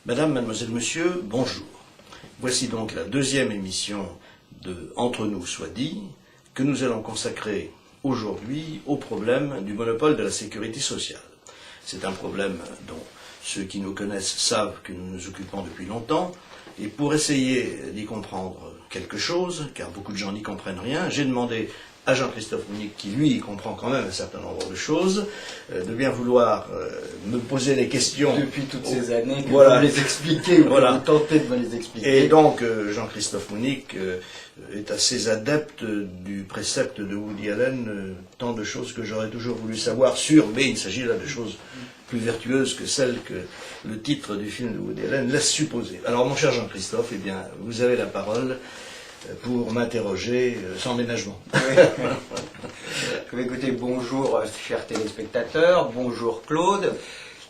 Madame, mademoiselle, monsieur, bonjour. Voici donc la deuxième émission de Entre nous soit dit, que nous allons consacrer aujourd'hui au problème du monopole de la sécurité sociale. C'est un problème dont ceux qui nous connaissent savent que nous nous occupons depuis longtemps, et pour essayer d'y comprendre quelque chose, car beaucoup de gens n'y comprennent rien, j'ai demandé à Jean-Christophe Monique, qui lui comprend quand même un certain nombre de choses, de bien vouloir me poser les questions. Depuis toutes ces années que voilà. vous les expliquez, ou voilà. que vous tentez de me les expliquer. Et donc, Jean-Christophe Monique est assez adepte du précepte de Woody Allen, tant de choses que j'aurais toujours voulu savoir sur, mais il s'agit là de choses plus vertueuses que celles que le titre du film de Woody Allen laisse supposer. Alors, mon cher Jean-Christophe, eh bien, vous avez la parole pour m'interroger sans ménagement. Oui. Écoutez, bonjour chers téléspectateurs, bonjour Claude.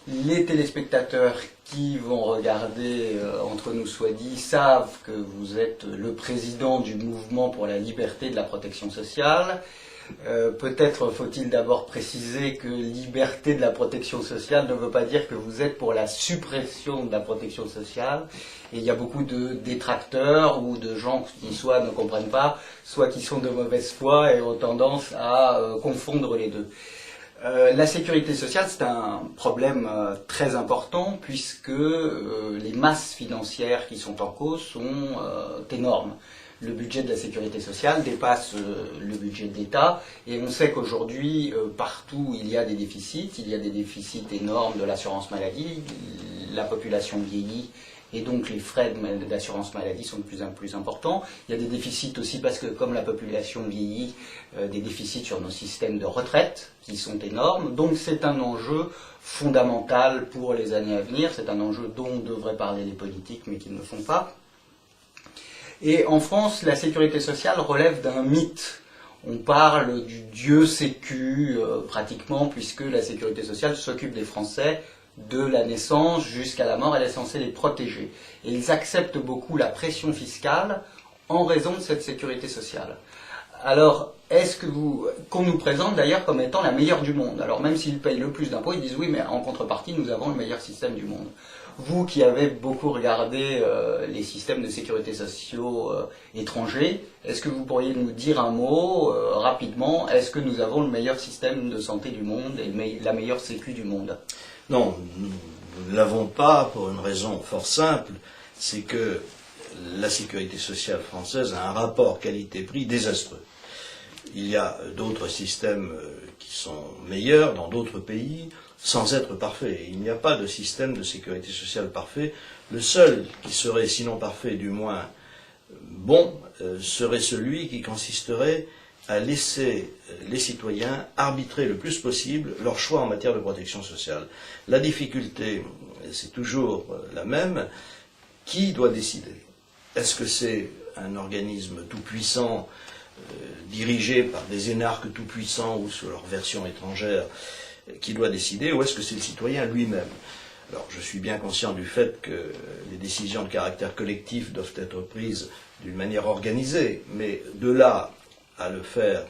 Les téléspectateurs qui vont regarder Entre nous soit dit savent que vous êtes le président du mouvement pour la liberté de la protection sociale. Peut-être faut-il d'abord préciser que liberté de la protection sociale ne veut pas dire que vous êtes pour la suppression de la protection sociale. Et il y a beaucoup de détracteurs ou de gens qui soit ne comprennent pas, soit qui sont de mauvaise foi et ont tendance à confondre les deux. La sécurité sociale, c'est un problème très important puisque les masses financières qui sont en cause sont énormes. Le budget de la sécurité sociale dépasse le budget de l'État et on sait qu'aujourd'hui, partout, il y a des déficits énormes de l'assurance maladie, la population vieillit et donc les frais d'assurance maladie sont de plus en plus importants. Il y a des déficits aussi parce que comme la population vieillit, des déficits sur nos systèmes de retraite qui sont énormes. Donc c'est un enjeu fondamental pour les années à venir, c'est un enjeu dont devraient parler les politiques mais qu'ils ne font pas. Et en France, la sécurité sociale relève d'un mythe. On parle du Dieu sécu pratiquement, puisque la sécurité sociale s'occupe des Français de la naissance jusqu'à la mort, elle est censée les protéger. Et ils acceptent beaucoup la pression fiscale en raison de cette sécurité sociale. Alors, est-ce que qu'on nous présente d'ailleurs comme étant la meilleure du monde? Alors même s'ils payent le plus d'impôts, ils disent oui, mais en contrepartie, nous avons le meilleur système du monde. Vous qui avez beaucoup regardé les systèmes de sécurité sociaux étrangers, est-ce que vous pourriez nous dire un mot rapidement? Est-ce que nous avons le meilleur système de santé du monde et la meilleure sécu du monde? Non, nous ne l'avons pas pour une raison fort simple, c'est que la sécurité sociale française a un rapport qualité-prix désastreux. Il y a d'autres systèmes qui sont meilleurs dans d'autres pays, sans être parfaits. Il n'y a pas de système de sécurité sociale parfait. Le seul qui serait, sinon parfait, du moins bon, serait celui qui consisterait à laisser les citoyens arbitrer le plus possible leur choix en matière de protection sociale. La difficulté, c'est toujours la même. Qui doit décider? Est-ce que c'est un organisme tout-puissant, dirigé par des énarques tout-puissants ou sous leur version étrangère, qui doit décider, ou est-ce que c'est le citoyen lui-même? Alors, je suis bien conscient du fait que les décisions de caractère collectif doivent être prises d'une manière organisée, mais de là à le faire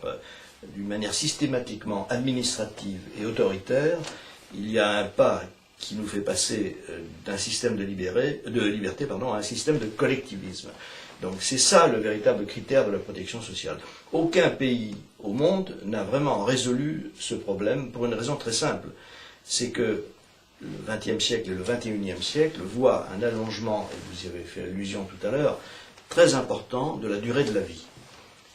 d'une manière systématiquement administrative et autoritaire, il y a un pas qui nous fait passer d'un système de liberté à un système de collectivisme. Donc c'est ça le véritable critère de la protection sociale. Aucun pays au monde n'a vraiment résolu ce problème pour une raison très simple. C'est que le XXe siècle et le XXIe siècle voient un allongement, et vous y avez fait allusion tout à l'heure, très important de la durée de la vie.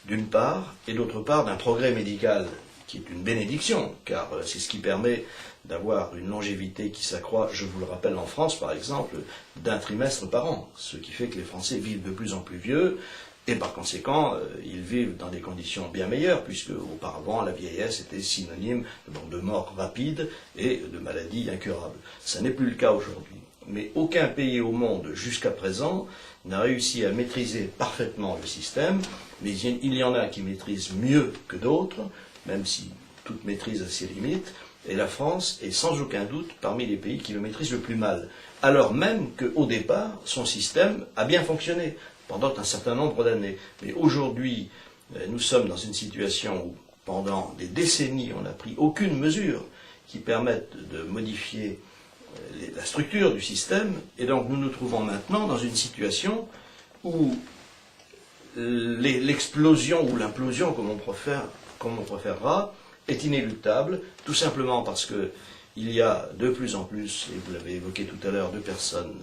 D'une part, et d'autre part d'un progrès médical qui est une bénédiction, car c'est ce qui permet d'avoir une longévité qui s'accroît, je vous le rappelle en France par exemple, d'un trimestre par an, ce qui fait que les Français vivent de plus en plus vieux, et par conséquent, ils vivent dans des conditions bien meilleures, puisque auparavant la vieillesse était synonyme de mort rapide et de maladie incurable. Ça n'est plus le cas aujourd'hui. Mais aucun pays au monde jusqu'à présent n'a réussi à maîtriser parfaitement le système, mais il y en a qui maîtrisent mieux que d'autres, même si toute maîtrise a ses limites, et la France est sans aucun doute parmi les pays qui le maîtrisent le plus mal, alors même qu'au départ, son système a bien fonctionné pendant un certain nombre d'années. Mais aujourd'hui, nous sommes dans une situation où, pendant des décennies, on n'a pris aucune mesure qui permette de modifier la structure du système, et donc nous nous trouvons maintenant dans une situation où l'explosion ou l'implosion, comme on préférera, est inéluctable, tout simplement parce que il y a de plus en plus, et vous l'avez évoqué tout à l'heure, de personnes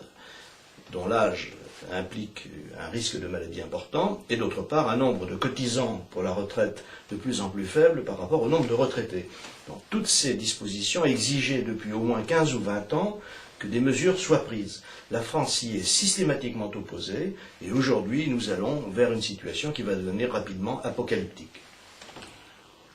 dont l'âge implique un risque de maladie important, et d'autre part un nombre de cotisants pour la retraite de plus en plus faible par rapport au nombre de retraités. Donc toutes ces dispositions exigeaient depuis au moins 15 ou 20 ans que des mesures soient prises. La France y est systématiquement opposée, et aujourd'hui nous allons vers une situation qui va devenir rapidement apocalyptique.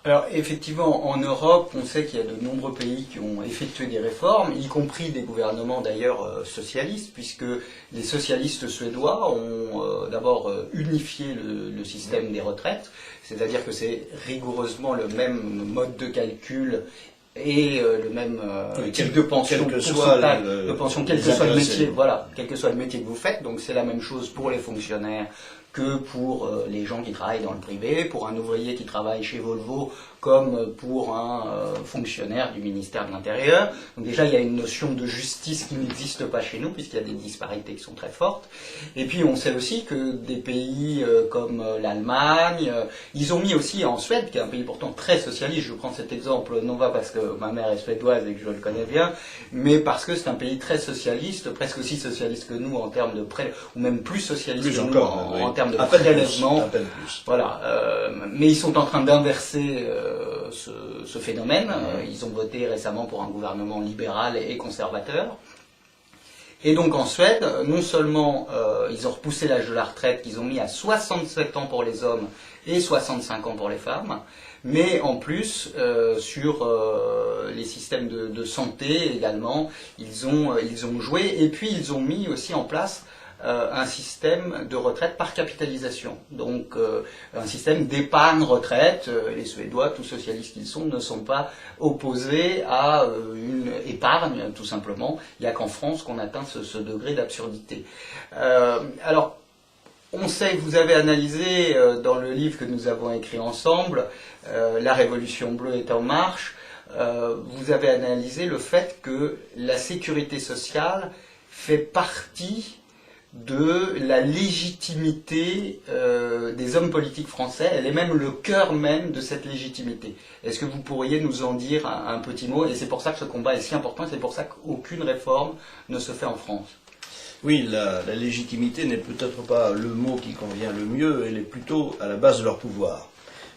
Alors effectivement, en Europe, on sait qu'il y a de nombreux pays qui ont effectué des réformes, y compris des gouvernements d'ailleurs socialistes, puisque les socialistes suédois ont d'abord unifié le système des retraites, c'est-à-dire que c'est rigoureusement le même mode de calcul et le même type de pension, quel que soit le métier, voilà, quel que soit le métier que vous faites. Donc c'est la même chose pour les fonctionnaires que pour les gens qui travaillent dans le privé, pour un ouvrier qui travaille chez Volvo, comme pour un fonctionnaire du ministère de l'Intérieur. Donc déjà, il y a une notion de justice qui n'existe pas chez nous, puisqu'il y a des disparités qui sont très fortes. Et puis, on sait aussi que des pays comme l'Allemagne, ils ont mis aussi en Suède, qui est un pays pourtant très socialiste, je prends cet exemple, non pas parce que ma mère est suédoise et que je le connais bien, mais parce que c'est un pays très socialiste, presque aussi socialiste que nous en termes de ou même plus socialiste que nous en termes de prélèvement. Voilà. Mais ils sont en train d'inverser ce phénomène. Ils ont voté récemment pour un gouvernement libéral et conservateur. Et donc en Suède, non seulement ils ont repoussé l'âge de la retraite, qu'ils ont mis à 67 ans pour les hommes et 65 ans pour les femmes, mais en plus, sur les systèmes de santé également, ils ont joué, et puis ils ont mis aussi en place un système de retraite par capitalisation, donc un système d'épargne retraite. Les Suédois, tout socialistes qu'ils sont, ne sont pas opposés à une épargne, tout simplement. Il n'y a qu'en France qu'on atteint ce degré d'absurdité. Alors, on sait que vous avez analysé dans le livre que nous avons écrit ensemble, La Révolution bleue est en marche, vous avez analysé le fait que la sécurité sociale fait partie de la légitimité des hommes politiques français. Elle est même le cœur même de cette légitimité. Est-ce que vous pourriez nous en dire un petit mot? Et c'est pour ça que ce combat est si important, et c'est pour ça qu'aucune réforme ne se fait en France. Oui, la légitimité n'est peut-être pas le mot qui convient le mieux, elle est plutôt à la base de leur pouvoir.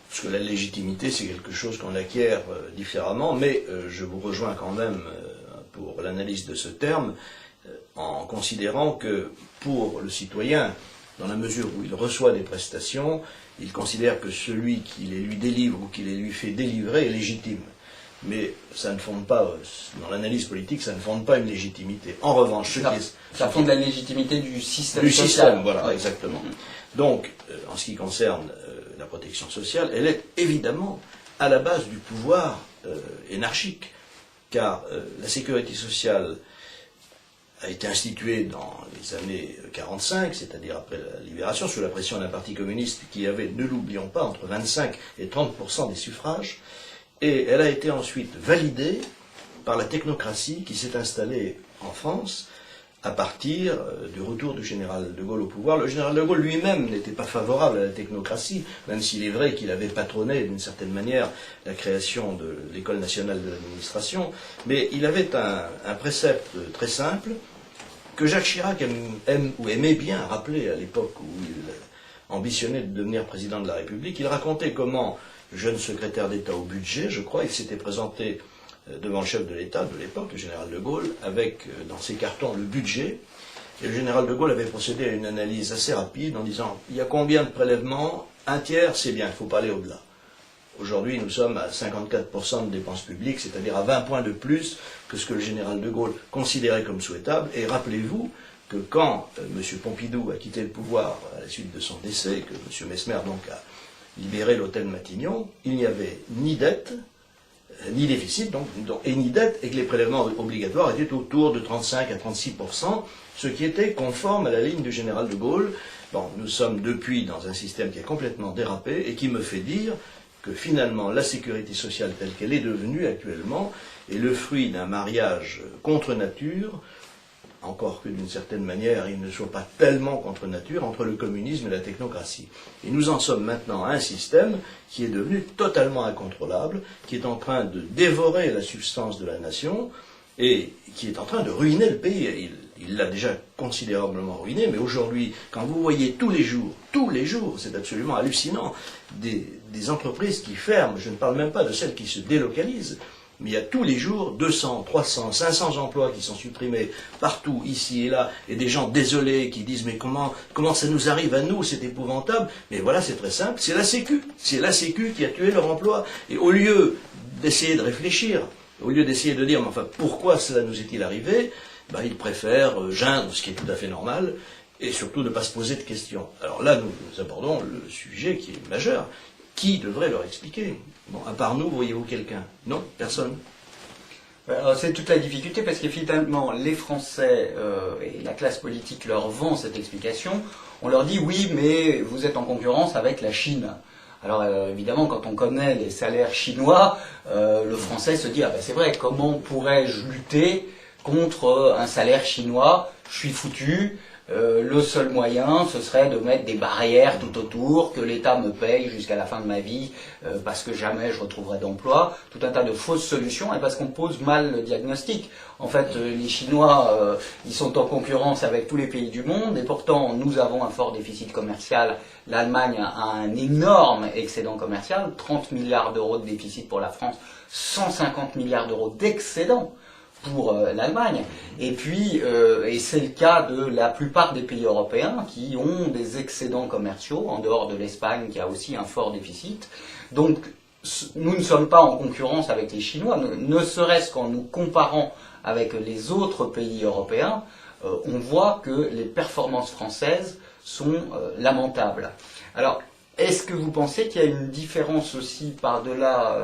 Parce que la légitimité, c'est quelque chose qu'on acquiert différemment, mais je vous rejoins quand même pour l'analyse de ce terme, en considérant que pour le citoyen, dans la mesure où il reçoit des prestations, il considère que celui qui les lui délivre ou qui les lui fait délivrer est légitime. Mais ça ne fonde pas, dans l'analyse politique, ça ne fonde pas une légitimité. En revanche, ça fonde la légitimité du système social. Système, voilà, ouais. Exactement. Donc, en ce qui concerne la protection sociale, elle est évidemment à la base du pouvoir énarchique, car la sécurité sociale a été instituée dans les années 45, c'est-à-dire après la libération, sous la pression d'un parti communiste qui avait, ne l'oublions pas, entre 25 et 30% des suffrages, et elle a été ensuite validée par la technocratie qui s'est installée en France à partir du retour du général de Gaulle au pouvoir. Le général de Gaulle lui-même n'était pas favorable à la technocratie, même s'il est vrai qu'il avait patronné d'une certaine manière la création de l'École nationale de l'administration, mais il avait un précepte très simple que Jacques Chirac aimait bien rappeler à l'époque où il ambitionnait de devenir président de la République. Il racontait comment, jeune secrétaire d'État au budget, je crois, il s'était présenté devant le chef de l'État de l'époque, le général de Gaulle, avec dans ses cartons le budget. Et le général de Gaulle avait procédé à une analyse assez rapide en disant « Il y a combien de prélèvements? Un tiers, c'est bien, il ne faut pas aller au-delà. » Aujourd'hui, nous sommes à 54% de dépenses publiques, c'est-à-dire à 20 points de plus que ce que le général de Gaulle considérait comme souhaitable. Et rappelez-vous que quand M. Pompidou a quitté le pouvoir à la suite de son décès, que M. Messmer donc a libéré l'hôtel Matignon, il n'y avait ni dette, ni déficit, et ni dette, et que les prélèvements obligatoires étaient autour de 35 à 36%, ce qui était conforme à la ligne du général de Gaulle. Bon, nous sommes depuis dans un système qui a complètement dérapé et qui me fait dire que finalement la sécurité sociale telle qu'elle est devenue actuellement est le fruit d'un mariage contre nature, encore que d'une certaine manière il ne soit pas tellement contre nature, entre le communisme et la technocratie. Et nous en sommes maintenant à un système qui est devenu totalement incontrôlable, qui est en train de dévorer la substance de la nation et qui est en train de ruiner le pays. Il l'a déjà considérablement ruiné, mais aujourd'hui, quand vous voyez tous les jours, c'est absolument hallucinant, des entreprises qui ferment, je ne parle même pas de celles qui se délocalisent, mais il y a tous les jours 200, 300, 500 emplois qui sont supprimés partout, ici et là, et des gens désolés qui disent mais comment ça nous arrive à nous, c'est épouvantable. Mais voilà, c'est très simple, c'est la Sécu qui a tué leur emploi. Et au lieu d'essayer de réfléchir, au lieu d'essayer de dire mais enfin pourquoi cela nous est-il arrivé, ils préfèrent geindre, ce qui est tout à fait normal, et surtout ne pas se poser de questions. Alors là, nous abordons le sujet qui est majeur. Qui devrait leur expliquer? Bon, à part nous, voyez-vous quelqu'un? Non, personne. C'est toute la difficulté parce qu'effectivement, les Français et la classe politique leur vend cette explication. On leur dit oui, mais vous êtes en concurrence avec la Chine. Alors évidemment, quand on connaît les salaires chinois, le Français se dit ah ben c'est vrai, comment pourrais-je lutter contre un salaire chinois? Je suis foutu. Le seul moyen, ce serait de mettre des barrières tout autour, que l'État me paye jusqu'à la fin de ma vie, parce que jamais je retrouverai d'emploi, tout un tas de fausses solutions, et parce qu'on pose mal le diagnostic. En fait, les Chinois, ils sont en concurrence avec tous les pays du monde, et pourtant, nous avons un fort déficit commercial. L'Allemagne a un énorme excédent commercial, 30 milliards d'euros de déficit pour la France, 150 milliards d'euros d'excédent pour l'Allemagne. Et puis, et c'est le cas de la plupart des pays européens qui ont des excédents commerciaux, en dehors de l'Espagne qui a aussi un fort déficit. Donc, nous ne sommes pas en concurrence avec les Chinois, ne serait-ce qu'en nous comparant avec les autres pays européens, on voit que les performances françaises sont lamentables. Alors, est-ce que vous pensez qu'il y a une différence aussi par-delà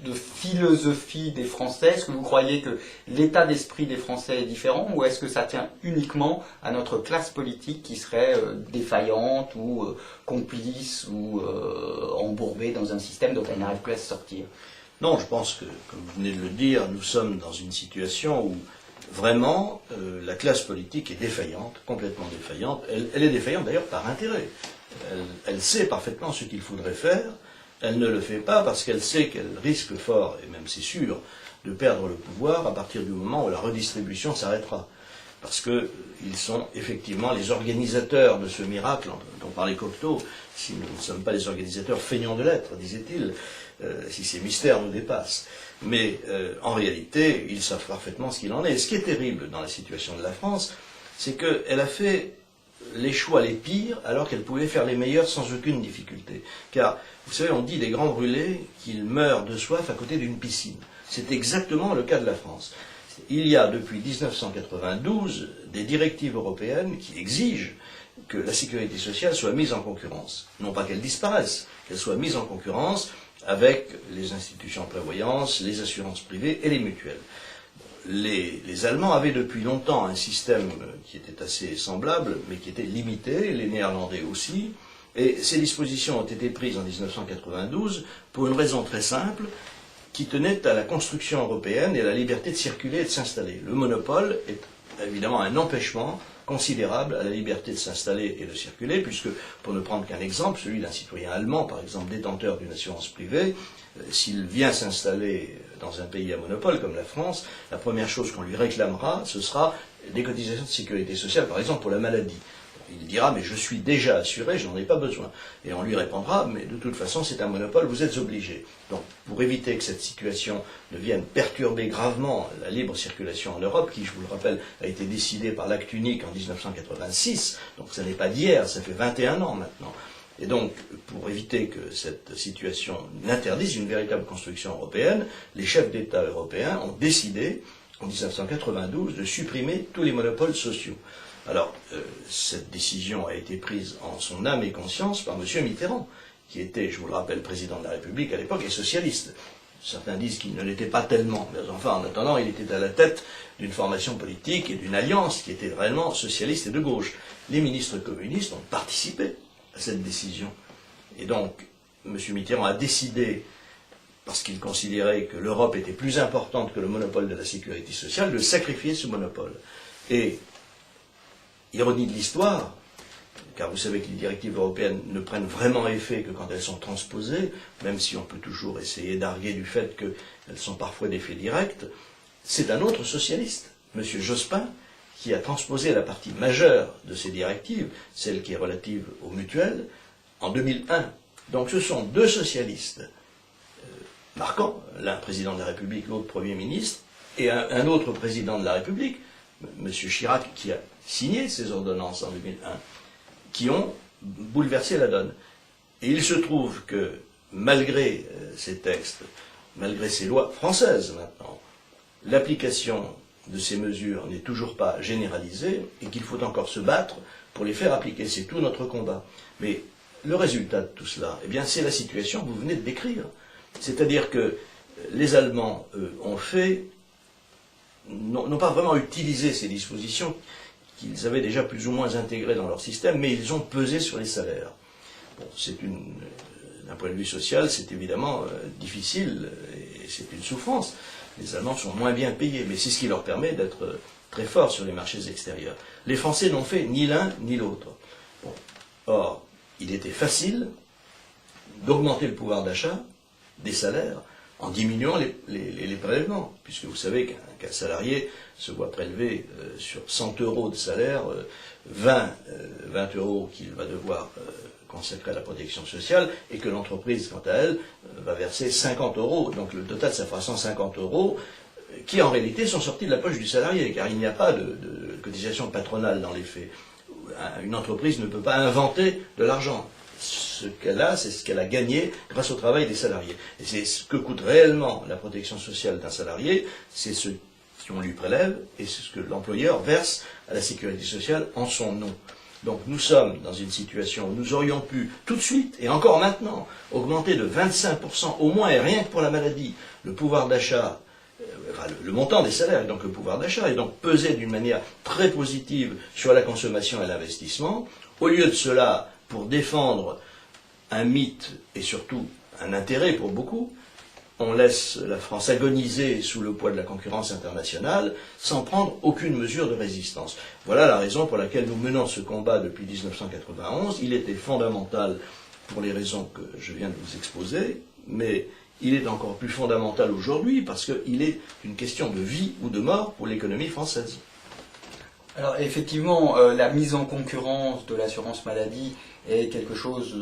de philosophie des Français? Est-ce que vous croyez que l'état d'esprit des Français est différent, ou est-ce que ça tient uniquement à notre classe politique qui serait défaillante ou complice ou embourbée dans un système dont elle n'arrive plus à se sortir? Non, je pense que, comme vous venez de le dire, nous sommes dans une situation où vraiment la classe politique est défaillante, complètement défaillante. Elle est défaillante d'ailleurs par intérêt. Elle sait parfaitement ce qu'il faudrait faire, elle ne le fait pas parce qu'elle sait qu'elle risque fort, et même c'est sûr, de perdre le pouvoir à partir du moment où la redistribution s'arrêtera. Parce qu'ils sont effectivement les organisateurs de ce miracle dont parlait Cocteau. Si nous ne sommes pas les organisateurs feignants de l'être, disait-il, si ces mystères nous dépassent. Mais en réalité, ils savent parfaitement ce qu'il en est. Et ce qui est terrible dans la situation de la France, c'est qu'elle a fait les choix les pires alors qu'elle pouvait faire les meilleurs sans aucune difficulté. Car, vous savez, on dit des grands brûlés qu'ils meurent de soif à côté d'une piscine. C'est exactement le cas de la France. Il y a depuis 1992 des directives européennes qui exigent que la sécurité sociale soit mise en concurrence. Non pas qu'elle disparaisse, qu'elle soit mise en concurrence avec les institutions de prévoyance, les assurances privées et les mutuelles. Les Allemands avaient depuis longtemps un système qui était assez semblable, mais qui était limité, les Néerlandais aussi, et ces dispositions ont été prises en 1992 pour une raison très simple, qui tenait à la construction européenne et à la liberté de circuler et de s'installer. Le monopole est évidemment un empêchement considérable à la liberté de s'installer et de circuler, puisque, pour ne prendre qu'un exemple, celui d'un citoyen allemand, par exemple, détenteur d'une assurance privée, s'il vient s'installer dans un pays à monopole comme la France, la première chose qu'on lui réclamera, ce sera des cotisations de sécurité sociale, par exemple pour la maladie. Il dira, mais je suis déjà assuré, je n'en ai pas besoin. Et on lui répondra, mais de toute façon, c'est un monopole, vous êtes obligé. Donc, pour éviter que cette situation ne vienne perturber gravement la libre circulation en Europe, qui, je vous le rappelle, a été décidée par l'acte unique en 1986, donc ça n'est pas d'hier, ça fait 21 ans maintenant. Et donc, pour éviter que cette situation n'interdise une véritable construction européenne, les chefs d'État européens ont décidé, en 1992, de supprimer tous les monopoles sociaux. Alors, cette décision a été prise en son âme et conscience par M. Mitterrand, qui était, je vous le rappelle, président de la République à l'époque et socialiste. Certains disent qu'il ne l'était pas tellement, mais enfin, en attendant, il était à la tête d'une formation politique et d'une alliance qui était réellement socialiste et de gauche. Les ministres communistes ont participé à cette décision. Et donc, M. Mitterrand a décidé parce qu'ils considéraient que l'Europe était plus importante que le monopole de la sécurité sociale, de sacrifier ce monopole. Et, ironie de l'histoire, car vous savez que les directives européennes ne prennent vraiment effet que quand elles sont transposées, même si on peut toujours essayer d'arguer du fait qu'elles sont parfois d'effet direct, c'est un autre socialiste, M. Jospin, qui a transposé la partie majeure de ces directives, celle qui est relative aux mutuelles, en 2001. Donc ce sont deux socialistes marquants, l'un président de la République, l'autre Premier ministre, et un autre président de la République, M. Chirac, qui a signé ces ordonnances en 2001, qui ont bouleversé la donne. Et il se trouve que, malgré ces textes, malgré ces lois françaises maintenant, l'application de ces mesures n'est toujours pas généralisée et qu'il faut encore se battre pour les faire appliquer. C'est tout notre combat. Mais le résultat de tout cela, eh bien, c'est la situation que vous venez de décrire. C'est-à-dire que les Allemands n'ont pas vraiment utilisé ces dispositions qu'ils avaient déjà plus ou moins intégrées dans leur système, mais ils ont pesé sur les salaires. Bon, d'un point de vue social, c'est évidemment difficile et c'est une souffrance. Les Allemands sont moins bien payés, mais c'est ce qui leur permet d'être très forts sur les marchés extérieurs. Les Français n'ont fait ni l'un ni l'autre. Bon. Or, il était facile d'augmenter le pouvoir d'achat des salaires en diminuant les prélèvements, puisque vous savez qu'un salarié se voit prélever sur 100 euros de salaire, 20 euros qu'il va devoir consacrer à la protection sociale, et que l'entreprise, quant à elle, va verser 50 euros. Donc le total, ça fera 150 euros, qui en réalité sont sortis de la poche du salarié, car il n'y a pas de cotisation patronale dans les faits. Une entreprise ne peut pas inventer de l'argent. Ce qu'elle a, c'est ce qu'elle a gagné grâce au travail des salariés. Et c'est ce que coûte réellement la protection sociale d'un salarié, c'est ce qu'on lui prélève, et c'est ce que l'employeur verse à la sécurité sociale en son nom. Donc nous sommes dans une situation où nous aurions pu tout de suite, et encore maintenant, augmenter de 25% au moins, et rien que pour la maladie, le pouvoir d'achat, le montant des salaires, et donc le pouvoir d'achat, et donc peser d'une manière très positive sur la consommation et l'investissement. Au lieu de cela, pour défendre un mythe, et surtout un intérêt pour beaucoup, on laisse la France agoniser sous le poids de la concurrence internationale sans prendre aucune mesure de résistance. Voilà la raison pour laquelle nous menons ce combat depuis 1991. Il était fondamental pour les raisons que je viens de vous exposer, mais il est encore plus fondamental aujourd'hui parce qu'il est une question de vie ou de mort pour l'économie française. Alors effectivement, la mise en concurrence de l'assurance maladie est quelque chose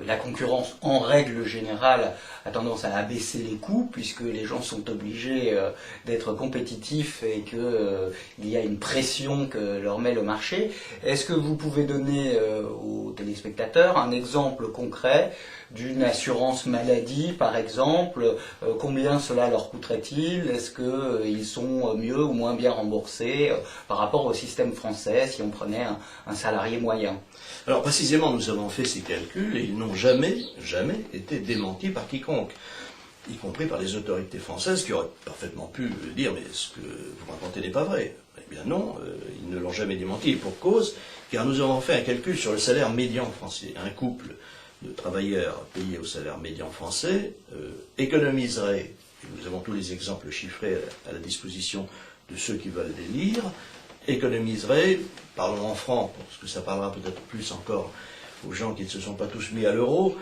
la concurrence en règle générale a tendance à abaisser les coûts puisque les gens sont obligés d'être compétitifs et qu'il y a une pression que leur met le marché. Est-ce que vous pouvez donner aux téléspectateurs un exemple concret d'une assurance maladie, par exemple, combien cela leur coûterait-il? Est-ce qu'ils sont mieux ou moins bien remboursés par rapport au système français si on prenait un salarié moyen? Alors précisément, nous avons fait ces calculs et ils n'ont jamais été démentis par quiconque, y compris par les autorités françaises qui auraient parfaitement pu dire « mais ce que vous racontez n'est pas vrai ». Eh bien non, ils ne l'ont jamais démenti, et pour cause, car nous avons fait un calcul sur le salaire médian français. Un couple de travailleurs payés au salaire médian français économiserait, et nous avons tous les exemples chiffrés à la disposition de ceux qui veulent les lire, économiserait, parlons en francs, parce que ça parlera peut-être plus encore aux gens qui ne se sont pas tous mis à l'euro,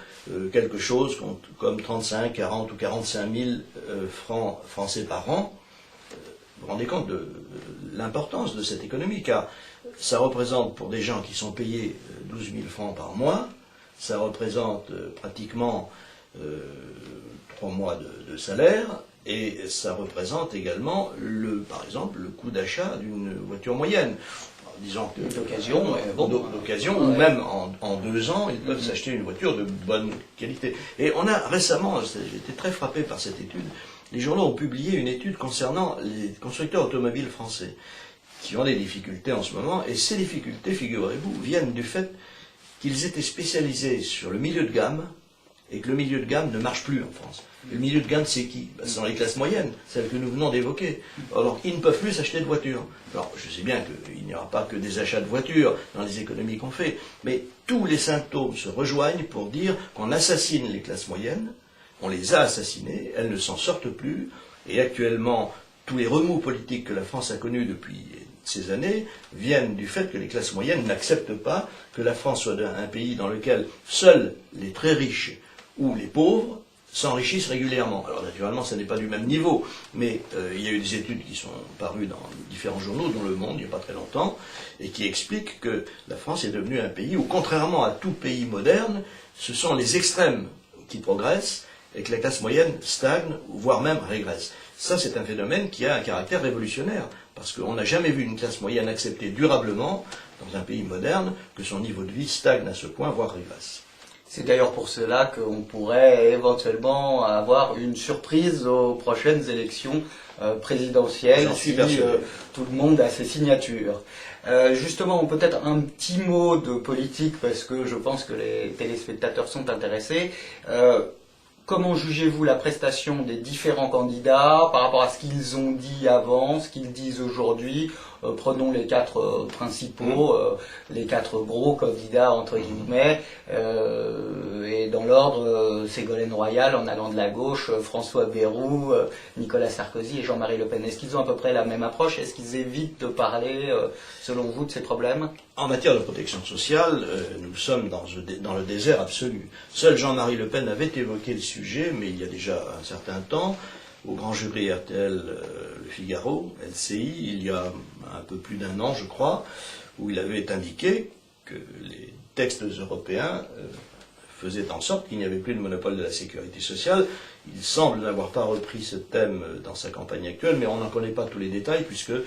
quelque chose comme 35, 40 ou 45 000 francs français par an. Vous vous rendez compte de l'importance de cette économie, car ça représente pour des gens qui sont payés 12 000 francs par mois, ça représente pratiquement 3 mois de salaire, et ça représente également, par exemple, le coût d'achat d'une voiture moyenne. Disons que d'occasion, ou même en 2 ans, ils peuvent s'acheter une voiture de bonne qualité. Et on a récemment, j'ai été très frappé par cette étude, les journaux ont publié une étude concernant les constructeurs automobiles français, qui ont des difficultés en ce moment, et ces difficultés, figurez-vous, viennent du fait qu'ils étaient spécialisés sur le milieu de gamme, et que le milieu de gamme ne marche plus en France. Le milieu de gamme, c'est qui? Ce sont les classes moyennes, celles que nous venons d'évoquer. Alors, ils ne peuvent plus s'acheter de voitures. Alors, je sais bien qu'il n'y aura pas que des achats de voitures dans les économies qu'on fait, mais tous les symptômes se rejoignent pour dire qu'on assassine les classes moyennes, on les a assassinées, elles ne s'en sortent plus, et actuellement, tous les remous politiques que la France a connus depuis ces années viennent du fait que les classes moyennes n'acceptent pas que la France soit un pays dans lequel seuls les très riches ou les pauvres s'enrichissent régulièrement. Alors naturellement, ça n'est pas du même niveau, mais il y a eu des études qui sont parues dans différents journaux, dont Le Monde, il n'y a pas très longtemps, et qui expliquent que la France est devenue un pays où, contrairement à tout pays moderne, ce sont les extrêmes qui progressent et que la classe moyenne stagne, voire même régresse. Ça, c'est un phénomène qui a un caractère révolutionnaire, parce qu'on n'a jamais vu une classe moyenne accepter durablement, dans un pays moderne, que son niveau de vie stagne à ce point, voire régresse. C'est d'ailleurs pour cela qu'on pourrait éventuellement avoir une surprise aux prochaines élections présidentielles si tout le monde a ses signatures. Justement, peut-être un petit mot de politique, parce que je pense que les téléspectateurs sont intéressés. Comment jugez-vous la prestation des différents candidats par rapport à ce qu'ils ont dit avant, ce qu'ils disent aujourd'hui? Prenons les quatre principaux, les quatre gros candidats entre guillemets, et dans l'ordre, Ségolène Royal en allant de la gauche, François Bayrou, Nicolas Sarkozy et Jean-Marie Le Pen. Est-ce qu'ils ont à peu près la même approche? Est-ce qu'ils évitent de parler, selon vous, de ces problèmes? En matière de protection sociale, nous sommes dans le désert absolu. Seul Jean-Marie Le Pen avait évoqué le sujet, mais il y a déjà un certain temps, au grand jury RTL Le Figaro, LCI, il y a un peu plus d'un an, je crois, où il avait indiqué que les textes européens faisaient en sorte qu'il n'y avait plus de monopole de la sécurité sociale. Il semble n'avoir pas repris ce thème dans sa campagne actuelle, mais on n'en connaît pas tous les détails, puisqu'il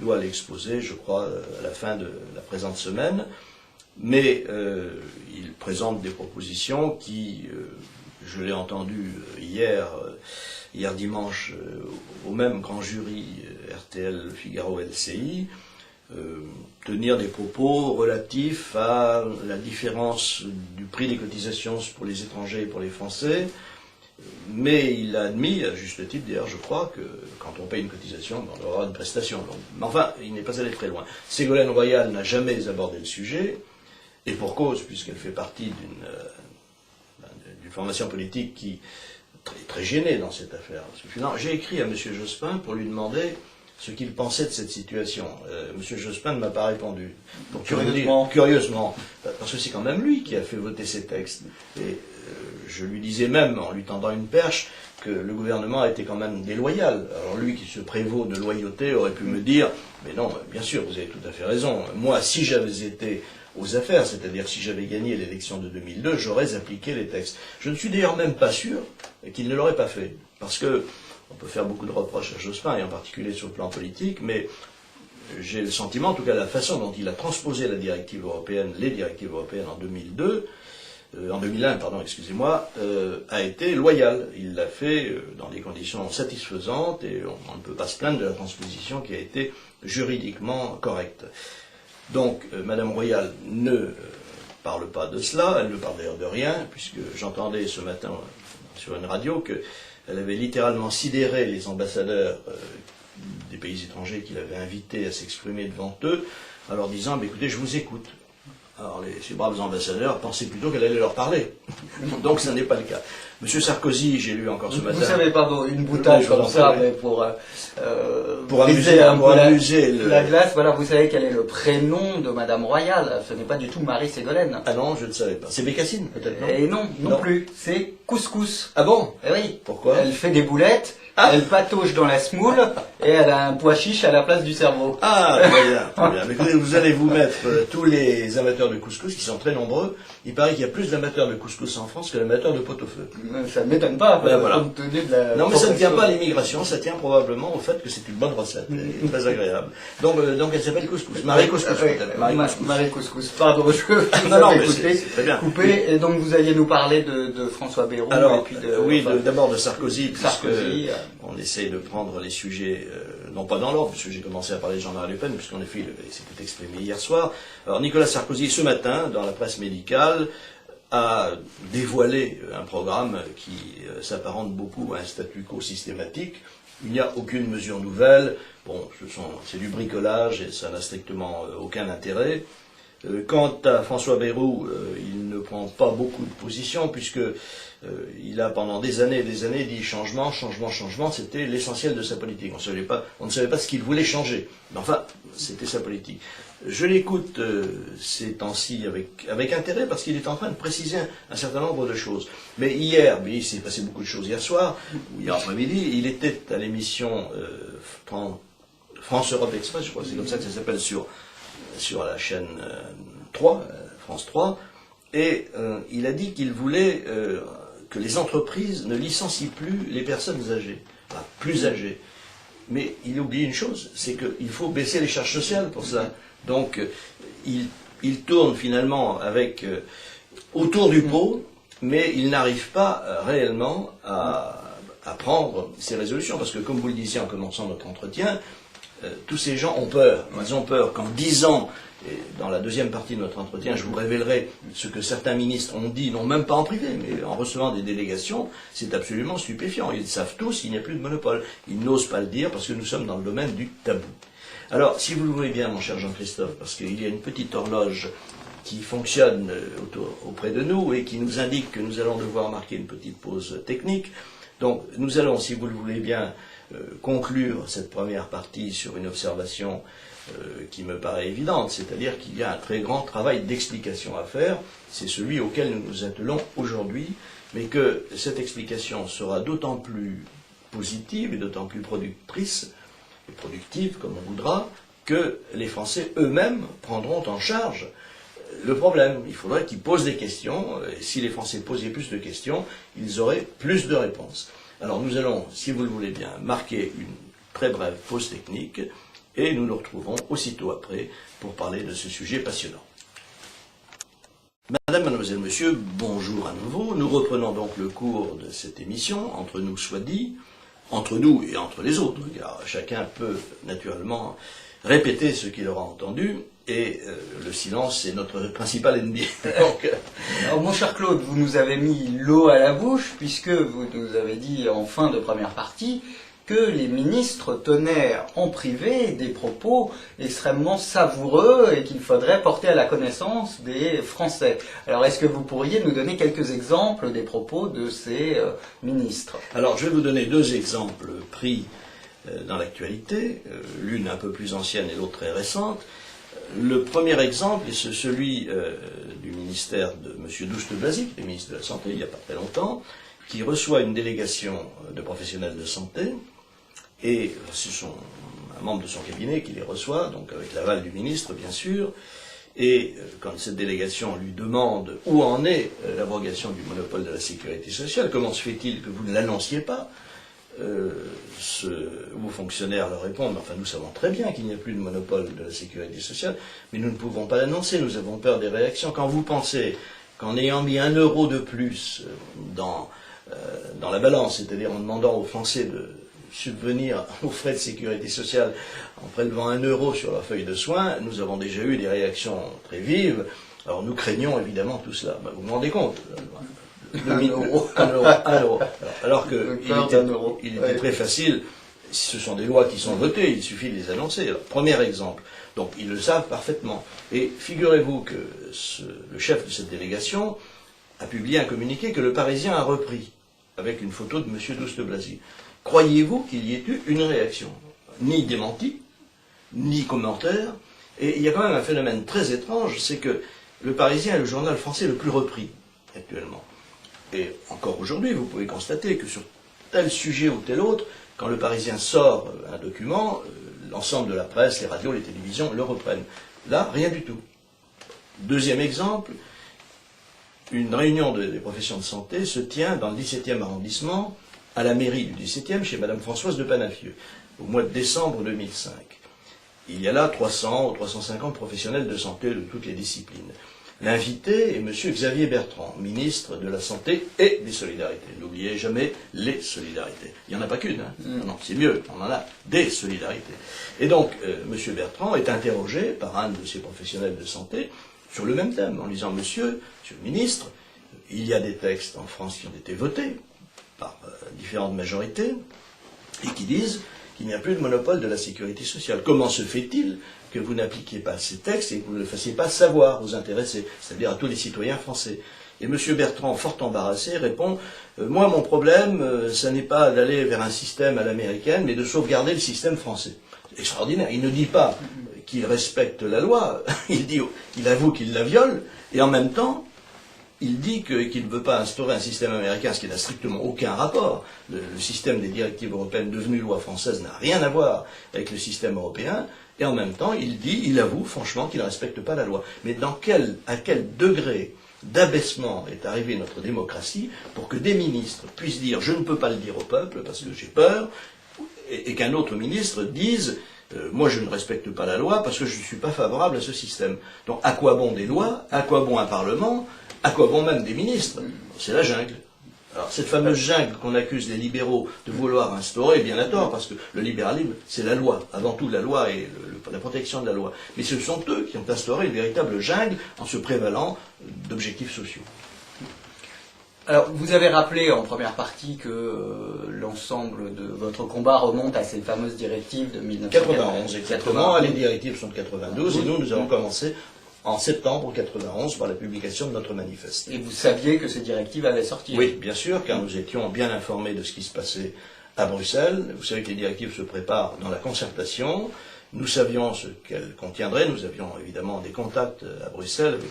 doit l'exposer, je crois, à la fin de la présente semaine. Mais il présente des propositions qui, je l'ai entendu hier dimanche, au même grand jury RTL Figaro LCI, tenir des propos relatifs à la différence du prix des cotisations pour les étrangers et pour les Français. Mais il a admis, à juste titre d'ailleurs, je crois, que quand on paye une cotisation, on doit avoir une prestation. Donc, mais enfin, il n'est pas allé très loin. Ségolène Royal n'a jamais abordé le sujet, et pour cause, puisqu'elle fait partie d'une formation politique qui est très gênée dans cette affaire. J'ai écrit à M. Jospin pour lui demander ce qu'il pensait de cette situation. M. Jospin ne m'a pas répondu. Donc, curieusement, parce que c'est quand même lui qui a fait voter ces textes. Et je lui disais même, en lui tendant une perche, que le gouvernement a été quand même déloyal. Alors lui, qui se prévaut de loyauté, aurait pu me dire « Mais non, bien sûr, vous avez tout à fait raison. Moi, si j'avais été aux affaires, c'est-à-dire si j'avais gagné l'élection de 2002, j'aurais appliqué les textes. » Je ne suis d'ailleurs même pas sûr qu'il ne l'aurait pas fait. Parce que on peut faire beaucoup de reproches à Jospin, et en particulier sur le plan politique, mais j'ai le sentiment, en tout cas la façon dont il a transposé les directives européennes en 2002, en 2001, pardon, excusez-moi, a été loyal. Il l'a fait dans des conditions satisfaisantes et on ne peut pas se plaindre de la transposition qui a été juridiquement correcte. Donc, Madame Royal ne parle pas de cela, elle ne parle d'ailleurs de rien, puisque j'entendais ce matin sur une radio qu'elle avait littéralement sidéré les ambassadeurs des pays étrangers qu'il avait invités à s'exprimer devant eux, en leur disant « écoutez, je vous écoute ». Alors, ces braves ambassadeurs pensaient plutôt qu'elle allait leur parler. Donc, ça n'est pas le cas. Monsieur Sarkozy, j'ai lu encore ce matin... Vous savez, pardon, une boutade comme ça, mais pour amuser la glace, voilà, vous savez quel est le prénom de Madame Royal. Ce n'est pas du tout Marie Ségolène. Ah non, je ne savais pas. C'est Bécassine, peut-être, non? Et non plus. C'est Couscous. Ah bon? Eh oui. Pourquoi? Elle fait des boulettes, elle patauge dans la semoule, et elle a un pois chiche à la place du cerveau. Ah, très bien, très bien. Mais écoutez, vous allez vous mettre tous les amateurs de couscous, qui sont très nombreux. Il paraît qu'il y a plus d'amateurs de couscous en France que d'amateurs de pot-au-feu. Ça ne m'étonne pas, voilà. compte tenu de la... Non, mais ça ne tient pas à l'immigration, ça tient probablement au fait que c'est une bonne recette, et très agréable. Donc elle s'appelle Couscous. Marie Couscous, peut-être. Marie Couscous. Pardon, je vous avais coupé, et donc vous alliez nous parler de François Bayrou. Alors, et puis d'abord de Sarkozy, puisqu'on essaie de prendre les sujets, non pas dans l'ordre, puisque j'ai commencé à parler de Jean-Marie Le Pen, puisqu'en effet, il s'était exprimé hier soir. Alors, Nicolas Sarkozy, ce matin, dans la presse médicale, a dévoilé un programme qui s'apparente beaucoup à un statu quo systématique. Il n'y a aucune mesure nouvelle. Bon, c'est du bricolage et ça n'a strictement aucun intérêt. Quant à François Bayrou, il ne prend pas beaucoup de position, puisque il a pendant des années dit changement, changement, changement, c'était l'essentiel de sa politique. On ne savait pas ce qu'il voulait changer, mais enfin, c'était sa politique. Je l'écoute ces temps-ci avec intérêt, parce qu'il est en train de préciser un certain nombre de choses. Mais hier, il s'est passé beaucoup de choses hier soir, ou hier après-midi, il était à l'émission France Europe Express, je crois que c'est comme ça que ça s'appelle, sur la chaîne 3, France 3, et il a dit qu'il voulait que les entreprises ne licencient plus les personnes âgées, enfin, plus âgées. Mais il oublie une chose, c'est qu'il faut baisser les charges sociales pour ça. Donc il tourne finalement autour du pot, mais il n'arrive pas réellement à prendre ces résolutions, parce que comme vous le disiez en commençant notre entretien, tous ces gens ont peur. Ils ont peur qu'en 10 ans, et dans la deuxième partie de notre entretien, je vous révélerai ce que certains ministres ont dit, non même pas en privé, mais en recevant des délégations, c'est absolument stupéfiant. Ils savent tous, il n'y a plus de monopole. Ils n'osent pas le dire parce que nous sommes dans le domaine du tabou. Alors, si vous le voulez bien, mon cher Jean-Christophe, parce qu'il y a une petite horloge qui fonctionne auprès de nous et qui nous indique que nous allons devoir marquer une petite pause technique. Donc, nous allons, si vous le voulez bien, conclure cette première partie sur une observation qui me paraît évidente, c'est-à-dire qu'il y a un très grand travail d'explication à faire, c'est celui auquel nous nous attelons aujourd'hui, mais que cette explication sera d'autant plus positive et d'autant plus productrice, et productive comme on voudra, que les Français eux-mêmes prendront en charge le problème. Il faudrait qu'ils posent des questions, et si les Français posaient plus de questions, ils auraient plus de réponses. Alors nous allons, si vous le voulez bien, marquer une très brève pause technique, et nous nous retrouvons aussitôt après pour parler de ce sujet passionnant. Madame, mademoiselle, monsieur, bonjour à nouveau. Nous reprenons donc le cours de cette émission, Entre nous soit dit, entre nous et entre les autres, car chacun peut naturellement répéter ce qu'il aura entendu, et le silence est notre principal ennemi. Donc, alors, mon cher Claude, vous nous avez mis l'eau à la bouche, puisque vous nous avez dit en fin de première partie que les ministres tenaient en privé des propos extrêmement savoureux et qu'il faudrait porter à la connaissance des Français. Alors, est-ce que vous pourriez nous donner quelques exemples des propos de ces ministres? Alors, je vais vous donner deux exemples pris dans l'actualité, l'une un peu plus ancienne et l'autre très récente. Le premier exemple est celui du ministère de M. Douste-Blazy, qui est ministre de la Santé il n'y a pas très longtemps, qui reçoit une délégation de professionnels de santé, et ce sont un membre de son cabinet qui les reçoit, donc avec l'aval du ministre bien sûr, et quand cette délégation lui demande où en est l'abrogation du monopole de la sécurité sociale, comment se fait-il que vous ne l'annonciez pas, vos fonctionnaires leur répondent, enfin nous savons très bien qu'il n'y a plus de monopole de la sécurité sociale, mais nous ne pouvons pas l'annoncer, nous avons peur des réactions. Quand vous pensez qu'en ayant mis 1 euro de plus dans la balance, c'est-à-dire en demandant aux Français de subvenir aux frais de sécurité sociale en prélevant 1 euro sur leur feuille de soins, nous avons déjà eu des réactions très vives. Alors nous craignons évidemment tout cela. Vous vous rendez compte? 1 euro. 1 euro. Alors qu'il était très facile, ce sont des lois qui sont votées, il suffit de les annoncer. Alors, premier exemple. Donc ils le savent parfaitement. Et figurez-vous que le chef de cette délégation a publié un communiqué que le Parisien a repris, avec une photo de M. Douste-Blazy. Croyez-vous qu'il y ait eu une réaction? Ni démenti, ni commentaire. Et il y a quand même un phénomène très étrange, c'est que le Parisien est le journal français le plus repris actuellement. Et encore aujourd'hui, vous pouvez constater que sur tel sujet ou tel autre, quand le Parisien sort un document, l'ensemble de la presse, les radios, les télévisions le reprennent. Là, rien du tout. Deuxième exemple, une réunion des professions de santé se tient dans le 17e arrondissement, à la mairie du 17e, chez Madame Françoise de Panafieux, au mois de décembre 2005. Il y a là 300 ou 350 professionnels de santé de toutes les disciplines. L'invité est M. Xavier Bertrand, ministre de la Santé et des Solidarités. N'oubliez jamais les solidarités. Il n'y en a pas qu'une, hein. Non, c'est mieux, on en a des solidarités. Et donc, M. Bertrand est interrogé par un de ces professionnels de santé sur le même thème, en disant, Monsieur le ministre, il y a des textes en France qui ont été votés par différentes majorités, et qui disent qu'il n'y a plus de monopole de la sécurité sociale. Comment se fait-il que vous n'appliquiez pas ces textes et que vous ne le fassiez pas savoir aux intéressés, c'est-à-dire à tous les citoyens français. Et M. Bertrand, fort embarrassé, répond moi, mon problème, ça n'est pas d'aller vers un système à l'américaine, mais de sauvegarder le système français. C'est extraordinaire. Il ne dit pas qu'il respecte la loi, il avoue qu'il la viole, et en même temps, il dit qu'il ne veut pas instaurer un système américain, ce qui n'a strictement aucun rapport. Le système des directives européennes devenu loi française n'a rien à voir avec le système européen, et en même temps, il avoue franchement qu'il ne respecte pas la loi. Mais à quel degré d'abaissement est arrivée notre démocratie pour que des ministres puissent dire « je ne peux pas le dire au peuple parce que j'ai peur », et qu'un autre ministre dise moi je ne respecte pas la loi parce que je ne suis pas favorable à ce système. Donc à quoi bon des lois, à quoi bon un parlement, à quoi bon même des ministres? C'est la jungle. Alors cette fameuse jungle qu'on accuse les libéraux de vouloir instaurer, bien à tort, parce que le libéralisme, c'est la loi, avant tout la loi et la protection de la loi. Mais ce sont eux qui ont instauré une véritable jungle en se prévalant d'objectifs sociaux. Alors, vous avez rappelé en première partie que l'ensemble de votre combat remonte à ces fameuses directives de 1991, exactement. Les directives sont de 92, et nous avons commencé en septembre 91 par la publication de notre manifeste. Et vous saviez que ces directives allaient sortir? Oui, bien sûr, car nous étions bien informés de ce qui se passait à Bruxelles. Vous savez que les directives se préparent dans la concertation. Nous savions ce qu'elles contiendraient. Nous avions évidemment des contacts à Bruxelles avec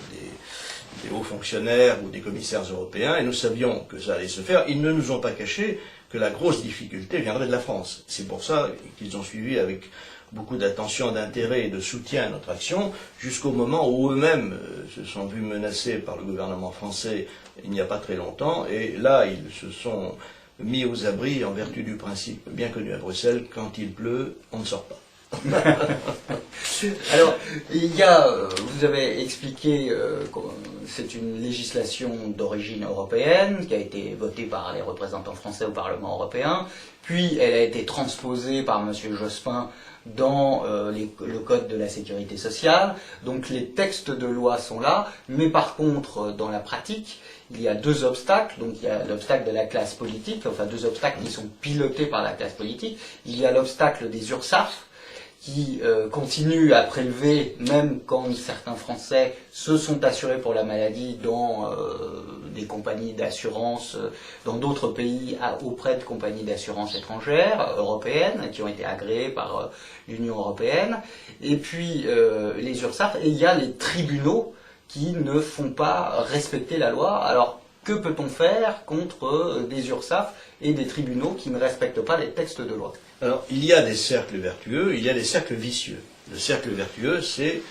des hauts fonctionnaires ou des commissaires européens, et nous savions que ça allait se faire. Ils ne nous ont pas caché que la grosse difficulté viendrait de la France. C'est pour ça qu'ils ont suivi avec beaucoup d'attention, d'intérêt et de soutien à notre action, jusqu'au moment où eux-mêmes se sont vus menacés par le gouvernement français il n'y a pas très longtemps, et là ils se sont mis aux abris en vertu du principe bien connu à Bruxelles, quand il pleut, on ne sort pas. Alors, vous avez expliqué que c'est une législation d'origine européenne qui a été votée par les représentants français au Parlement européen, puis elle a été transposée par M. Jospin dans le Code de la sécurité sociale. Donc les textes de loi sont là, mais par contre, dans la pratique, il y a deux obstacles. Donc il y a l'obstacle de la classe politique, enfin deux obstacles qui sont pilotés par la classe politique. Il y a l'obstacle des URSSAF, qui continuent à prélever, même quand certains Français se sont assurés pour la maladie dans des compagnies d'assurance, dans d'autres pays, auprès de compagnies d'assurance étrangères, européennes, qui ont été agréées par l'Union européenne. Et puis les URSSAF, et il y a les tribunaux qui ne font pas respecter la loi. Alors, que peut-on faire contre des URSSAF et des tribunaux qui ne respectent pas les textes de loi? Alors, il y a des cercles vertueux, il y a des cercles vicieux. Le cercle vertueux, c'est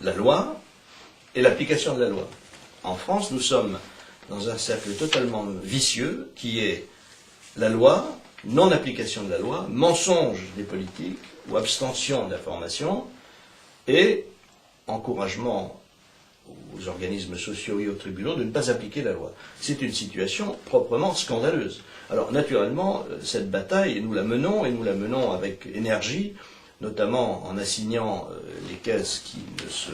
la loi et l'application de la loi. En France, nous sommes dans un cercle totalement vicieux, qui est la loi, non-application de la loi, mensonge des politiques ou abstention d'information, et encouragement aux organismes sociaux et aux tribunaux de ne pas appliquer la loi. C'est une situation proprement scandaleuse. Alors naturellement, cette bataille, nous la menons, et nous la menons avec énergie, notamment en assignant les caisses qui ne se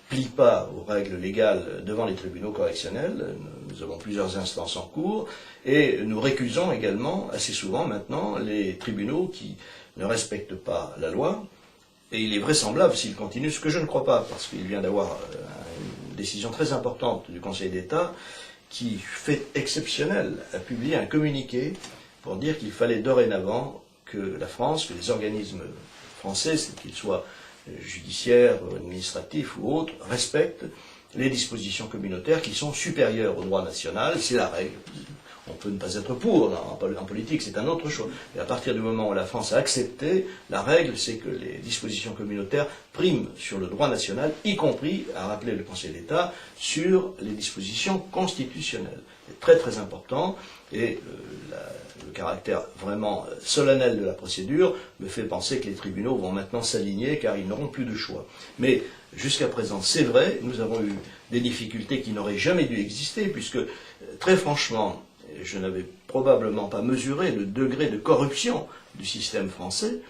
plient pas aux règles légales devant les tribunaux correctionnels. Nous avons plusieurs instances en cours, et nous récusons également, assez souvent maintenant, les tribunaux qui ne respectent pas la loi. Et il est vraisemblable, s'il continue, ce que je ne crois pas, parce qu'il vient d'avoir une décision très importante du Conseil d'État, qui, fait exceptionnel, a publié un communiqué pour dire qu'il fallait dorénavant que la France, que les organismes français, qu'ils soient judiciaires, administratifs ou autres, respectent les dispositions communautaires qui sont supérieures au droit national. C'est la règle. On peut ne pas être pour, en politique c'est un autre choix. Et à partir du moment où la France a accepté, la règle c'est que les dispositions communautaires priment sur le droit national, y compris, a rappelé le Conseil d'État, sur les dispositions constitutionnelles. C'est très très important, et le caractère vraiment solennel de la procédure me fait penser que les tribunaux vont maintenant s'aligner car ils n'auront plus de choix. Mais jusqu'à présent, c'est vrai, nous avons eu des difficultés qui n'auraient jamais dû exister, puisque très franchement, je n'avais probablement pas mesuré le degré de corruption du système français.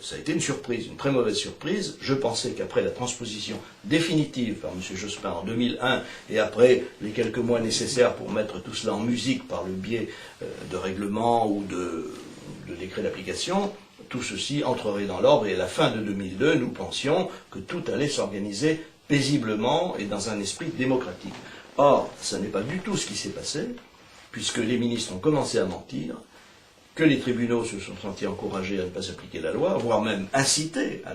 Ça a été une surprise, une très mauvaise surprise. Je pensais qu'après la transposition définitive par M. Jospin en 2001, et après les quelques mois nécessaires pour mettre tout cela en musique par le biais de règlements ou de décrets d'application, tout ceci entrerait dans l'ordre et à la fin de 2002, nous pensions que tout allait s'organiser paisiblement et dans un esprit démocratique. Or, ce n'est pas du tout ce qui s'est passé, puisque les ministres ont commencé à mentir, que les tribunaux se sont sentis encouragés à ne pas appliquer la loi, voire même incités à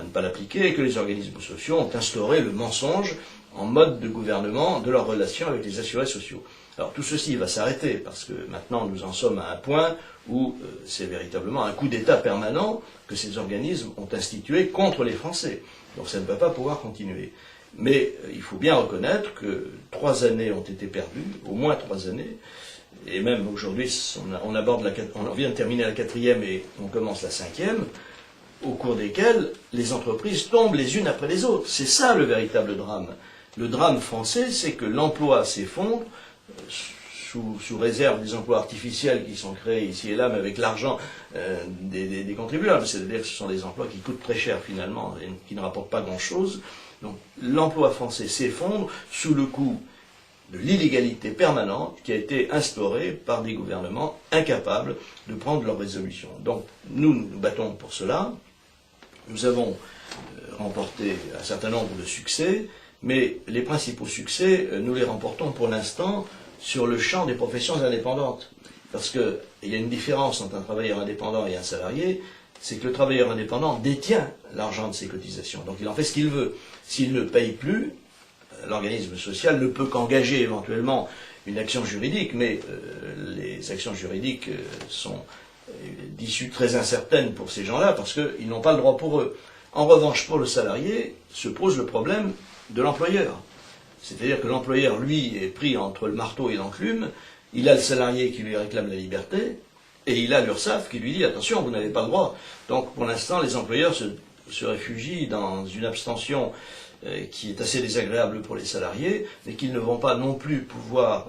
ne pas l'appliquer, et que les organismes sociaux ont instauré le mensonge en mode de gouvernement de leurs relations avec les assurés sociaux. Alors tout ceci va s'arrêter, parce que maintenant nous en sommes à un point où c'est véritablement un coup d'État permanent que ces organismes ont institué contre les Français. Donc ça ne va pas pouvoir continuer. Mais il faut bien reconnaître que 3 années ont été perdues, au moins 3 années, et même aujourd'hui on vient de terminer la 4e et on commence la 5e, au cours desquelles les entreprises tombent les unes après les autres. C'est ça le véritable drame. Le drame français, c'est que l'emploi s'effondre, sous réserve des emplois artificiels qui sont créés ici et là, mais avec l'argent des contribuables. C'est-à-dire que ce sont des emplois qui coûtent très cher finalement et qui ne rapportent pas grand-chose. Donc l'emploi français s'effondre sous le coup de l'illégalité permanente qui a été instaurée par des gouvernements incapables de prendre leurs résolutions. Donc nous nous battons pour cela. Nous avons remporté un certain nombre de succès, mais les principaux succès, nous les remportons pour l'instant sur le champ des professions indépendantes. Parce qu'il y a une différence entre un travailleur indépendant et un salarié, c'est que le travailleur indépendant détient l'argent de ses cotisations. Donc il en fait ce qu'il veut. S'il ne paye plus, l'organisme social ne peut qu'engager éventuellement une action juridique, mais les actions juridiques sont d'issue très incertaine pour ces gens-là, parce qu'ils n'ont pas le droit pour eux. En revanche, pour le salarié, se pose le problème de l'employeur. C'est-à-dire que l'employeur, lui, est pris entre le marteau et l'enclume, il a le salarié qui lui réclame la liberté, et il a l'URSSAF qui lui dit « attention, vous n'avez pas le droit ». Donc pour l'instant, les employeurs se réfugient dans une abstention qui est assez désagréable pour les salariés, mais qu'ils ne vont pas non plus pouvoir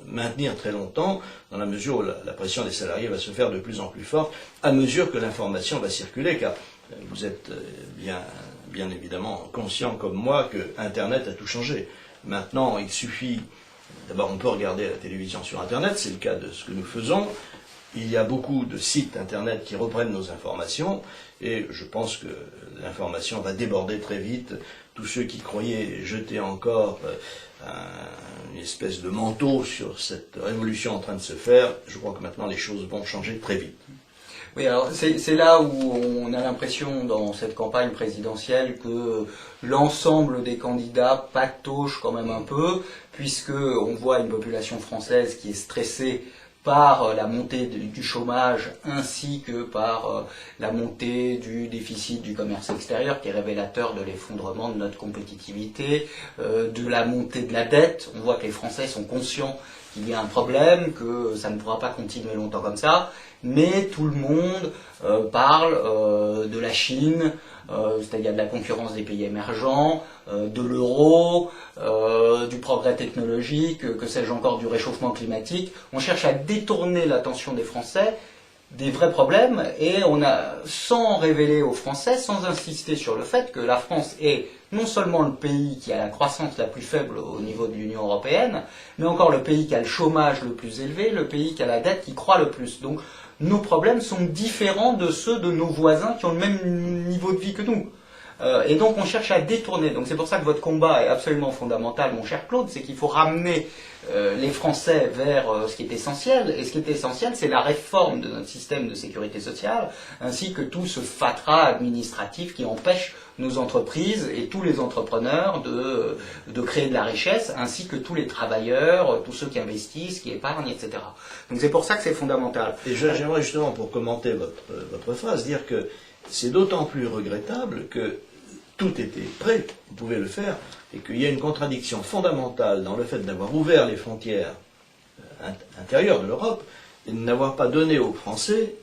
maintenir très longtemps, dans la mesure où la pression des salariés va se faire de plus en plus forte, à mesure que l'information va circuler, car vous êtes bien évidemment conscient comme moi que Internet a tout changé. Maintenant, il suffit, d'abord on peut regarder la télévision sur Internet, c'est le cas de ce que nous faisons. Il y a beaucoup de sites Internet qui reprennent nos informations, et je pense que l'information va déborder très vite. Tous ceux qui croyaient jeter encore une espèce de manteau sur cette révolution en train de se faire, je crois que maintenant les choses vont changer très vite. Oui, alors c'est là où on a l'impression dans cette campagne présidentielle que l'ensemble des candidats patauchent quand même un peu, puisque on voit une population française qui est stressée par la montée du chômage ainsi que par la montée du déficit du commerce extérieur qui est révélateur de l'effondrement de notre compétitivité, de la montée de la dette. On voit que les Français sont conscients qu'il y a un problème, que ça ne pourra pas continuer longtemps comme ça, mais tout le monde parle de la Chine, c'est-à-dire de la concurrence des pays émergents, de l'euro, du progrès technologique, que sais-je encore, du réchauffement climatique. On cherche à détourner l'attention des Français des vrais problèmes et sans révéler aux Français, sans insister sur le fait que la France est non seulement le pays qui a la croissance la plus faible au niveau de l'Union européenne, mais encore le pays qui a le chômage le plus élevé, le pays qui a la dette qui croît le plus. Donc nos problèmes sont différents de ceux de nos voisins qui ont le même niveau de vie que nous. Et donc on cherche à détourner. Donc c'est pour ça que votre combat est absolument fondamental, mon cher Claude, c'est qu'il faut ramener les Français vers ce qui est essentiel. Et ce qui est essentiel, c'est la réforme de notre système de sécurité sociale, ainsi que tout ce fatras administratif qui empêche nos entreprises et tous les entrepreneurs de créer de la richesse, ainsi que tous les travailleurs, tous ceux qui investissent, qui épargnent, etc. Donc c'est pour ça que c'est fondamental. Et j'aimerais justement, pour commenter votre phrase, dire que c'est d'autant plus regrettable que tout était prêt, vous pouvez le faire, et qu'il y a une contradiction fondamentale dans le fait d'avoir ouvert les frontières intérieures de l'Europe et de n'avoir pas donné aux Français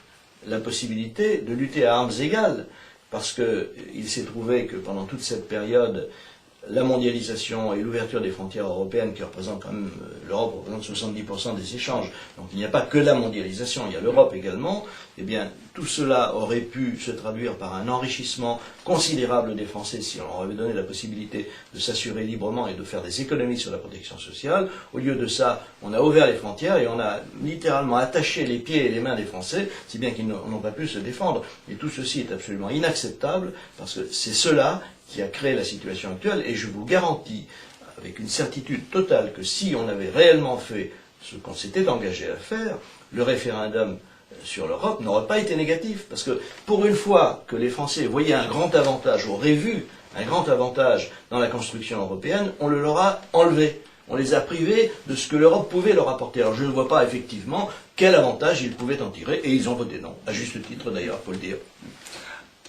la possibilité de lutter à armes égales. Parce qu'il s'est trouvé que pendant toute cette période, la mondialisation et l'ouverture des frontières européennes qui représentent quand même, l'Europe représente 70% des échanges, donc il n'y a pas que la mondialisation, il y a l'Europe également, eh bien tout cela aurait pu se traduire par un enrichissement considérable des Français si on leur avait donné la possibilité de s'assurer librement et de faire des économies sur la protection sociale. Au lieu de ça, on a ouvert les frontières et on a littéralement attaché les pieds et les mains des Français, si bien qu'ils n'ont pas pu se défendre. Et tout ceci est absolument inacceptable, parce que c'est cela qui a créé la situation actuelle, et je vous garantis, avec une certitude totale, que si on avait réellement fait ce qu'on s'était engagé à faire, le référendum sur l'Europe n'aurait pas été négatif, parce que pour une fois que les Français voyaient un grand avantage, auraient vu un grand avantage dans la construction européenne, on le leur a enlevé. On les a privés de ce que l'Europe pouvait leur apporter. Alors je ne vois pas effectivement quel avantage ils pouvaient en tirer, et ils ont voté non, à juste titre d'ailleurs, faut le dire.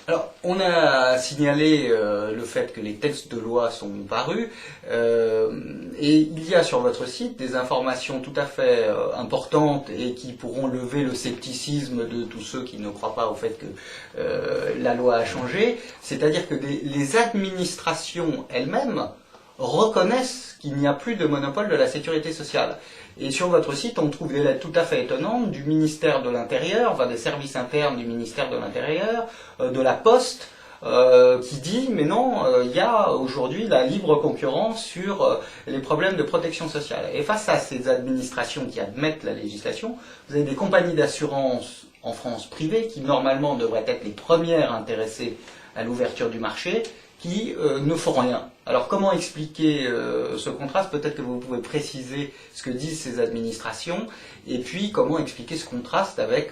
Alors, on a signalé le fait que les textes de loi sont parus, et il y a sur votre site des informations tout à fait importantes et qui pourront lever le scepticisme de tous ceux qui ne croient pas au fait que la loi a changé. C'est-à-dire que les administrations elles-mêmes reconnaissent qu'il n'y a plus de monopole de la sécurité sociale. Et sur votre site, on trouve des lettres tout à fait étonnantes du ministère de l'Intérieur, enfin des services internes du ministère de l'Intérieur, de la Poste, qui dit, mais non, il y a aujourd'hui la libre concurrence sur les problèmes de protection sociale. Et face à ces administrations qui admettent la législation, vous avez des compagnies d'assurance en France privées qui normalement devraient être les premières intéressées à l'ouverture du marché, qui ne font rien. Alors comment expliquer ce contraste? Peut-être que vous pouvez préciser ce que disent ces administrations, et puis comment expliquer ce contraste avec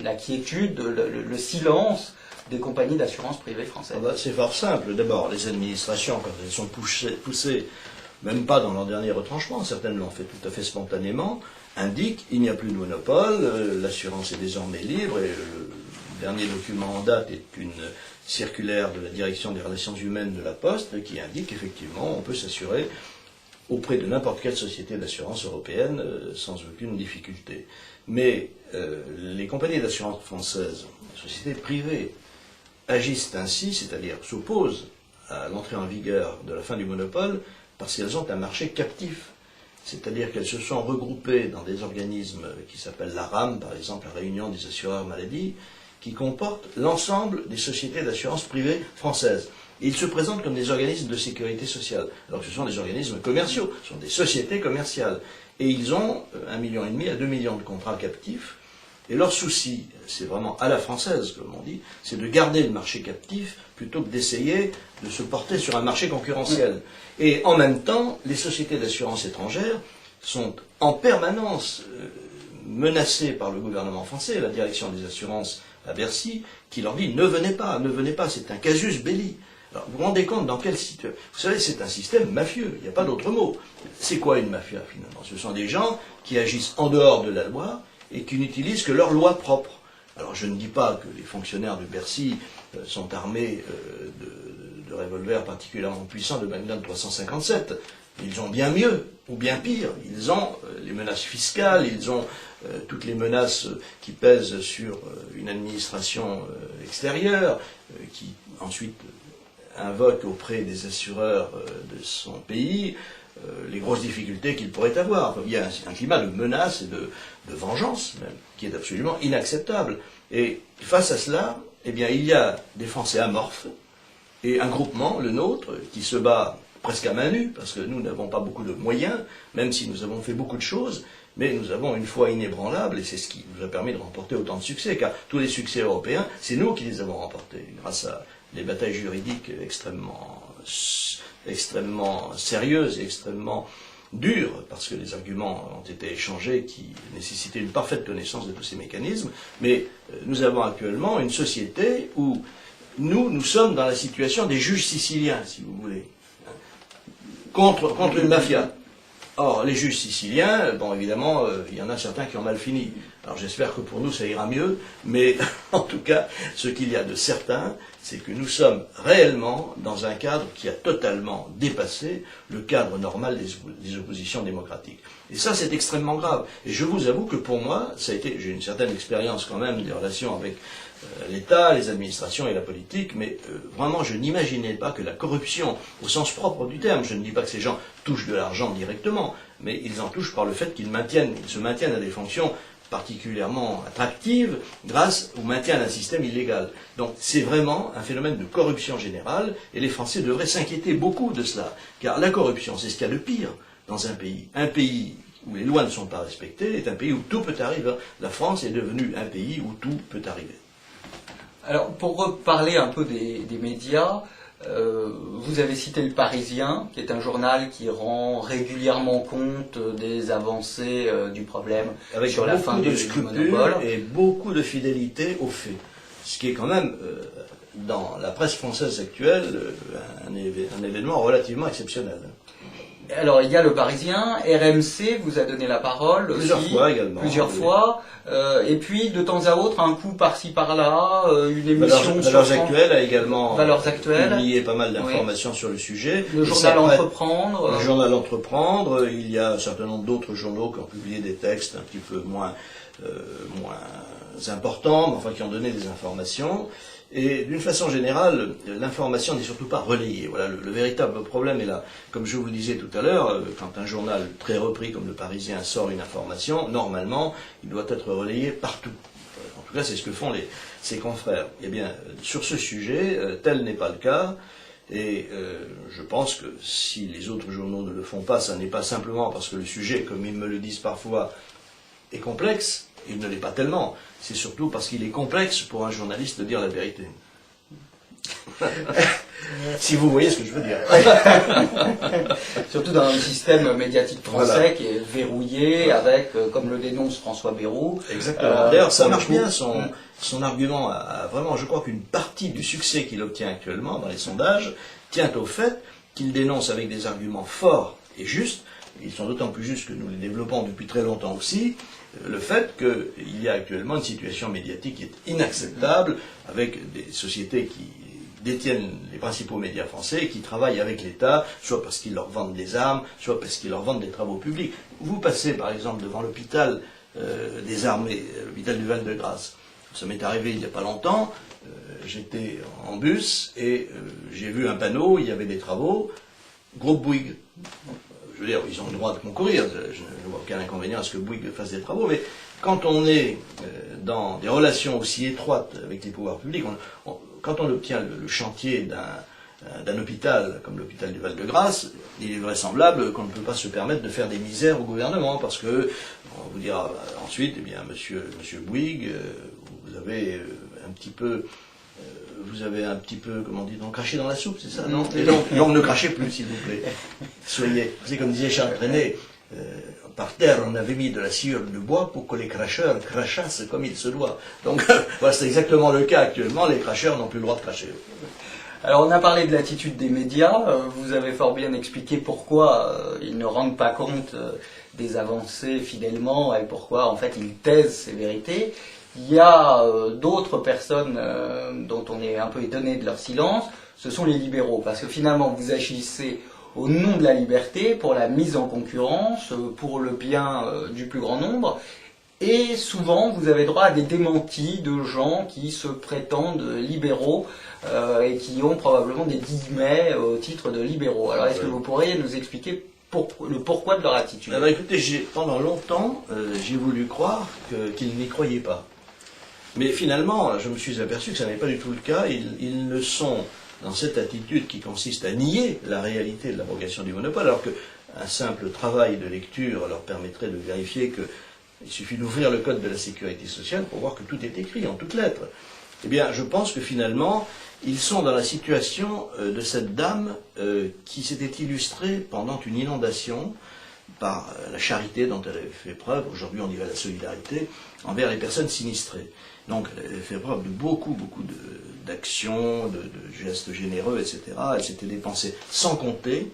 la quiétude, le silence des compagnies d'assurance privées françaises. C'est fort simple. D'abord, les administrations, quand elles sont poussées, même pas dans leur dernier retranchement, certaines l'ont fait tout à fait spontanément, indiquent il n'y a plus de monopole, l'assurance est désormais libre, et le dernier document en date est une circulaire de la direction des relations humaines de la Poste qui indique qu'effectivement on peut s'assurer auprès de n'importe quelle société d'assurance européenne sans aucune difficulté. Mais les compagnies d'assurance françaises, les sociétés privées, agissent ainsi, c'est-à-dire s'opposent à l'entrée en vigueur de la fin du monopole parce qu'elles ont un marché captif. C'est-à-dire qu'elles se sont regroupées dans des organismes qui s'appellent la RAM, par exemple la Réunion des assureurs maladie, qui comportent l'ensemble des sociétés d'assurance privées françaises. Et ils se présentent comme des organismes de sécurité sociale, alors que ce sont des organismes commerciaux, ce sont des sociétés commerciales. Et ils ont 1,5 million à 2 millions de contrats captifs, et leur souci, c'est vraiment à la française, comme on dit, c'est de garder le marché captif plutôt que d'essayer de se porter sur un marché concurrentiel. Et en même temps, les sociétés d'assurance étrangères sont en permanence menacées par le gouvernement français, la direction des assurances à Bercy, qui leur dit ne venez pas, c'est un casus belli. Alors vous vous rendez compte dans quelle situation? Vous savez, c'est un système mafieux, il n'y a pas d'autre mot. C'est quoi une mafia finalement? Ce sont des gens qui agissent en dehors de la loi et qui n'utilisent que leur loi propre. Alors je ne dis pas que les fonctionnaires de Bercy sont armés de revolvers particulièrement puissants de Magnum 357. Ils ont bien mieux, ou bien pire. Ils ont les menaces fiscales, ils ont toutes les menaces qui pèsent sur une administration extérieure, qui ensuite invoque auprès des assureurs de son pays les grosses difficultés qu'il pourrait avoir. Il y a un climat de menace et de vengeance, même, qui est absolument inacceptable. Et face à cela, eh bien, il y a des Français amorphes, et un groupement, le nôtre, qui se bat presque à main nue, parce que nous n'avons pas beaucoup de moyens, même si nous avons fait beaucoup de choses, mais nous avons une foi inébranlable, et c'est ce qui nous a permis de remporter autant de succès, car tous les succès européens, c'est nous qui les avons remportés, grâce à des batailles juridiques extrêmement sérieuses et extrêmement dures, parce que les arguments ont été échangés qui nécessitaient une parfaite connaissance de tous ces mécanismes, mais nous avons actuellement une société où nous sommes dans la situation des juges siciliens, si vous voulez, contre une mafia. Or, les juges siciliens, bon, évidemment, il y en a certains qui ont mal fini. Alors, j'espère que pour nous, ça ira mieux, mais en tout cas, ce qu'il y a de certain, c'est que nous sommes réellement dans un cadre qui a totalement dépassé le cadre normal des oppositions démocratiques. Et ça, c'est extrêmement grave. Et je vous avoue que pour moi, ça a été, j'ai une certaine expérience quand même des relations avec l'État, les administrations et la politique, mais vraiment je n'imaginais pas que la corruption, au sens propre du terme, je ne dis pas que ces gens touchent de l'argent directement, mais ils en touchent par le fait qu'ils se maintiennent à des fonctions particulièrement attractive grâce au maintien d'un système illégal. Donc c'est vraiment un phénomène de corruption générale et les Français devraient s'inquiéter beaucoup de cela. Car la corruption, c'est ce qu'il y a de pire dans un pays. Un pays où les lois ne sont pas respectées est un pays où tout peut arriver. La France est devenue un pays où tout peut arriver. Alors pour reparler un peu des médias, vous avez cité Le Parisien, qui est un journal qui rend régulièrement compte des avancées du problème avec sur la fin de du monopole. Et beaucoup de fidélité aux faits. Ce qui est quand même, dans la presse française actuelle, un événement relativement exceptionnel. Alors il y a Le Parisien, RMC vous a donné la parole plusieurs aussi, fois également. Plusieurs oui. fois. Et puis de temps à autre, un coup par-ci par-là, une émission Valeurs Actuelles a également Valeurs Actuelles. publié pas mal d'informations sur le sujet. Le journal Entreprendre. Le journal Entreprendre. Il y a un certain nombre d'autres journaux qui ont publié des textes un petit peu moins importants, mais enfin qui ont donné des informations. Et d'une façon générale, l'information n'est surtout pas relayée. Voilà, le véritable problème est là. Comme je vous le disais tout à l'heure, quand un journal très repris comme Le Parisien sort une information, normalement, il doit être relayé partout. En tout cas, c'est ce que font ses confrères. Eh bien, sur ce sujet, tel n'est pas le cas. Et je pense que si les autres journaux ne le font pas, ça n'est pas simplement parce que le sujet, comme ils me le disent parfois, est complexe. Il ne l'est pas tellement. C'est surtout parce qu'il est complexe pour un journaliste de dire la vérité. Si vous voyez ce que je veux dire. Surtout dans un système médiatique français qui est verrouillé avec, comme le dénonce François Bayrou. Exactement. D'ailleurs, ça marche bien. Son argument a vraiment, je crois qu'une partie du succès qu'il obtient actuellement dans les sondages tient au fait qu'il dénonce avec des arguments forts et justes. Ils sont d'autant plus justes que nous les développons depuis très longtemps aussi, le fait qu'il y a actuellement une situation médiatique qui est inacceptable, avec des sociétés qui détiennent les principaux médias français et qui travaillent avec l'État, soit parce qu'ils leur vendent des armes, soit parce qu'ils leur vendent des travaux publics. Vous passez par exemple devant l'hôpital des armées, l'hôpital du Val-de-Grâce. Ça m'est arrivé il n'y a pas longtemps, j'étais en bus et j'ai vu un panneau, il y avait des travaux, groupe Bouygues. Je veux dire, ils ont le droit de concourir, je ne vois aucun inconvénient à ce que Bouygues fasse des travaux, mais quand on est dans des relations aussi étroites avec les pouvoirs publics, quand on obtient le chantier d'un hôpital comme l'hôpital du Val-de-Grâce, il est vraisemblable qu'on ne peut pas se permettre de faire des misères au gouvernement, parce que, on vous dira ensuite, eh bien, monsieur Bouygues, vous avez un petit peu... comment dit-on, craché dans la soupe, c'est ça, non? Et donc ne crachez plus, s'il vous plaît. C'est comme disait Charles Trenet, par terre, on avait mis de la sciure de bois pour que les cracheurs crachassent comme il se doit. Donc, voilà, c'est exactement le cas actuellement, les cracheurs n'ont plus le droit de cracher. Alors, on a parlé de l'attitude des médias, vous avez fort bien expliqué pourquoi ils ne rendent pas compte des avancées fidèlement et pourquoi, en fait, ils taisent ces vérités. Il y a d'autres personnes dont on est un peu étonné de leur silence, ce sont les libéraux, parce que finalement vous agissez au nom de la liberté, pour la mise en concurrence, pour le bien du plus grand nombre, et souvent vous avez droit à des démentis de gens qui se prétendent libéraux et qui ont probablement des guillemets au titre de libéraux. Alors est-ce que vous pourriez nous expliquer le pourquoi de leur attitude? Alors écoutez, pendant longtemps, j'ai voulu croire qu'ils n'y croyaient pas. Mais finalement, je me suis aperçu que ça n'est pas du tout le cas. Ils ne sont dans cette attitude qui consiste à nier la réalité de l'abrogation du monopole, alors qu'un simple travail de lecture leur permettrait de vérifier qu'il suffit d'ouvrir le code de la sécurité sociale pour voir que tout est écrit en toutes lettres. Eh bien, je pense que finalement, ils sont dans la situation de cette dame qui s'était illustrée pendant une inondation par la charité dont elle avait fait preuve, aujourd'hui on dirait la solidarité, envers les personnes sinistrées. Donc elle avait fait preuve de beaucoup d'actions, de gestes généreux, etc. Elle s'était dépensée sans compter,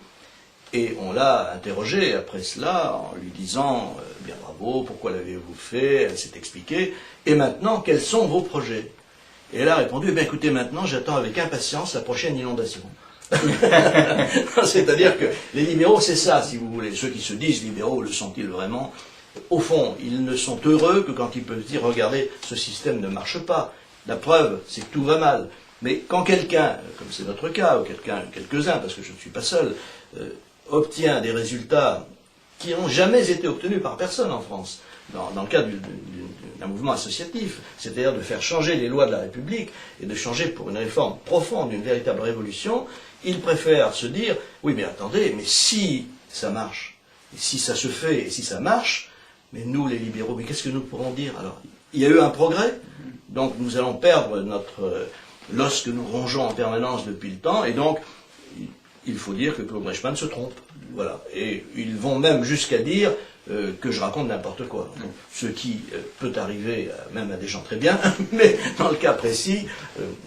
et on l'a interrogée après cela en lui disant « bien bravo, pourquoi l'avez-vous fait ?» Elle s'est expliquée. « Et maintenant, quels sont vos projets ?» Et elle a répondu « eh bien écoutez, maintenant j'attends avec impatience la prochaine inondation. » C'est-à-dire que les libéraux, c'est ça, si vous voulez. Ceux qui se disent libéraux, le sont-ils vraiment? Au fond, ils ne sont heureux que quand ils peuvent dire, regardez, ce système ne marche pas. La preuve, c'est que tout va mal. Mais quand quelqu'un, comme c'est notre cas, ou quelques-uns, parce que je ne suis pas seul, obtient des résultats qui n'ont jamais été obtenus par personne en France, dans le cadre d'un mouvement associatif, c'est-à-dire de faire changer les lois de la République et de changer pour une réforme profonde, une véritable révolution, ils préfèrent se dire, oui mais attendez, mais si ça marche, et si ça se fait, et si ça marche, mais nous les libéraux, mais qu'est-ce que nous pourrons dire? Alors, il y a eu un progrès, donc nous allons perdre l'os que nous rongeons en permanence depuis le temps, et donc il faut dire que Claude Reichmann se trompe. Voilà. Et ils vont même jusqu'à dire que je raconte n'importe quoi. Donc, ce qui peut arriver même à des gens très bien, mais dans le cas précis,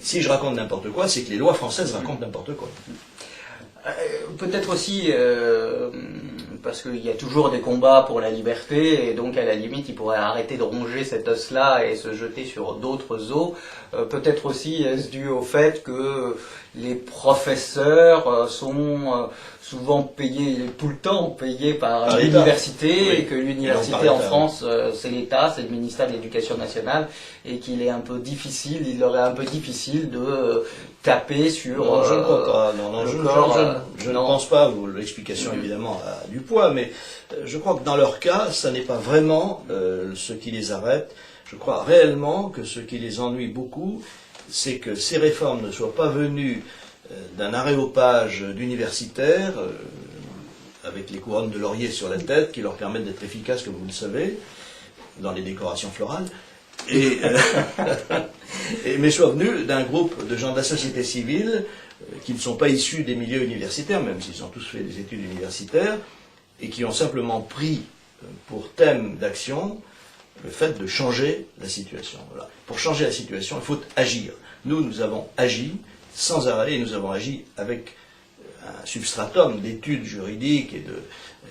si je raconte n'importe quoi, c'est que les lois françaises racontent n'importe quoi. Peut-être aussi parce qu'il y a toujours des combats pour la liberté, et donc à la limite il pourrait arrêter de ronger cet os-là et se jeter sur d'autres os. Peut-être aussi est-ce dû au fait que les professeurs sont souvent payés, tout le temps payés par l'université, oui. Et que l'université en France, c'est l'État, c'est le ministère de l'Éducation nationale, et qu'il est un peu difficile, il leur est un peu difficile de taper sur non, je ne crois pas. Non, je ne pense pas. L'explication évidemment a du poids, mais je crois que dans leur cas, ça n'est pas vraiment ce qui les arrête. Je crois réellement que ce qui les ennuie beaucoup, c'est que ces réformes ne soient pas venues d'un aréopage d'universitaires avec les couronnes de laurier sur la tête qui leur permettent d'être efficaces, comme vous le savez, dans les décorations florales, mais soient venus d'un groupe de gens de la société civile qui ne sont pas issus des milieux universitaires, même s'ils ont tous fait des études universitaires, et qui ont simplement pris pour thème d'action le fait de changer la situation. Voilà. Pour changer la situation, il faut agir. Nous avons agi sans arrêt, et nous avons agi avec un substratum d'études juridiques et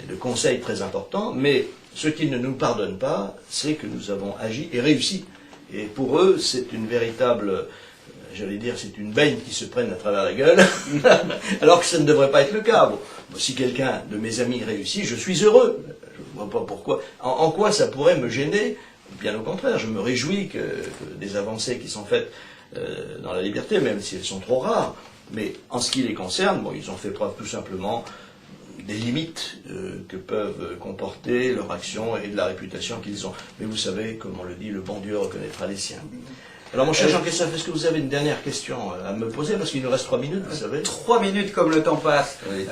de conseils très importants, mais ce qu'ils ne nous pardonnent pas, c'est que nous avons agi et réussi. Et pour eux, c'est une véritable, j'allais dire, c'est une baigne qui se prenne à travers la gueule, alors que ça ne devrait pas être le cas. Bon, si quelqu'un de mes amis réussit, je suis heureux. Je ne vois pas pourquoi. En quoi ça pourrait me gêner? Bien au contraire, je me réjouis que des avancées qui sont faites dans la liberté, même si elles sont trop rares. Mais en ce qui les concerne, bon, ils ont fait preuve tout simplement des limites que peuvent comporter leur action et de la réputation qu'ils ont. Mais vous savez, comme on le dit, le bon Dieu reconnaîtra les siens. Alors mon cher Jean-Christophe, est-ce que vous avez une dernière question à me poser? Parce qu'il nous reste 3 minutes, vous savez. 3 minutes comme le temps passe. Oui,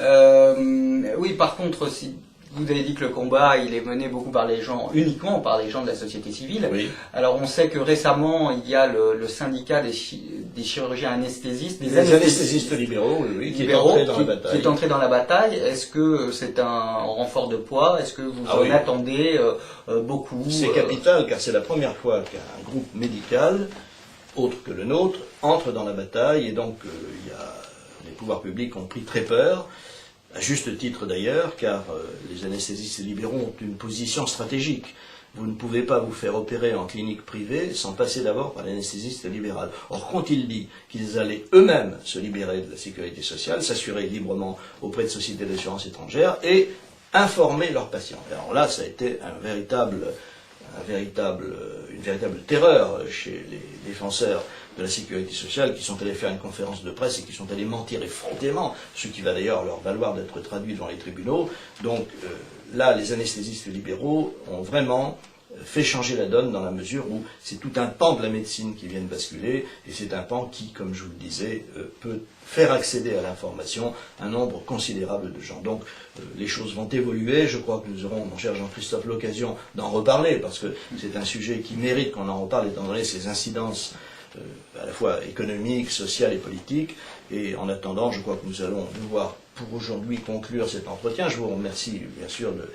oui, par contre, si vous avez dit que le combat, il est mené beaucoup par les gens, uniquement par les gens de la société civile. Oui. Alors on sait que récemment, il y a le syndicat des chirurgiens anesthésistes, des anesthésistes libéraux, oui, qui est entré dans la bataille. Est-ce que c'est un renfort de poids? Est-ce que vous en attendez beaucoup? C'est capital, car c'est la première fois qu'un groupe médical, autre que le nôtre, entre dans la bataille, et donc les pouvoirs publics ont pris très peur. À juste titre d'ailleurs, car les anesthésistes libéraux ont une position stratégique. Vous ne pouvez pas vous faire opérer en clinique privée sans passer d'abord par l'anesthésiste libéral. Or, quand il dit qu'ils allaient eux-mêmes se libérer de la sécurité sociale, s'assurer librement auprès de sociétés d'assurance étrangères et informer leurs patients. Alors là, ça a été une véritable terreur chez les défenseurs de la sécurité sociale qui sont allés faire une conférence de presse et qui sont allés mentir effrontément, ce qui va d'ailleurs leur valoir d'être traduit devant les tribunaux. Donc là, les anesthésistes libéraux ont vraiment fait changer la donne dans la mesure où c'est tout un pan de la médecine qui vient de basculer, et c'est un pan qui, comme je vous le disais, peut faire accéder à l'information un nombre considérable de gens. Donc les choses vont évoluer, je crois que nous aurons, mon cher Jean-Christophe, l'occasion d'en reparler, parce que c'est un sujet qui mérite qu'on en reparle, étant donné ses incidences à la fois économiques, sociales et politiques. Et en attendant, je crois que nous allons devoir, pour aujourd'hui, conclure cet entretien. Je vous remercie, bien sûr, de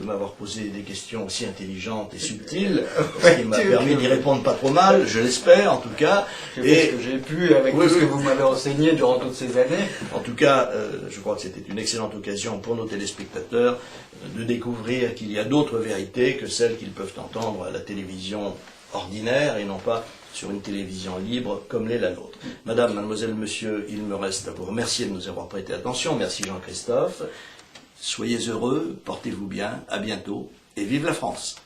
m'avoir posé des questions aussi intelligentes et subtiles, ce qui m'a permis d'y répondre pas trop mal, je l'espère en tout cas. Et ce que j'ai pu avec tout ce que vous m'avez enseigné durant toutes ces années. En tout cas, je crois que c'était une excellente occasion pour nos téléspectateurs de découvrir qu'il y a d'autres vérités que celles qu'ils peuvent entendre à la télévision ordinaire et non pas sur une télévision libre comme l'est la nôtre. Madame, mademoiselle, monsieur, il me reste à vous remercier de nous avoir prêté attention. Merci Jean-Christophe. Soyez heureux, portez-vous bien, à bientôt, et vive la France!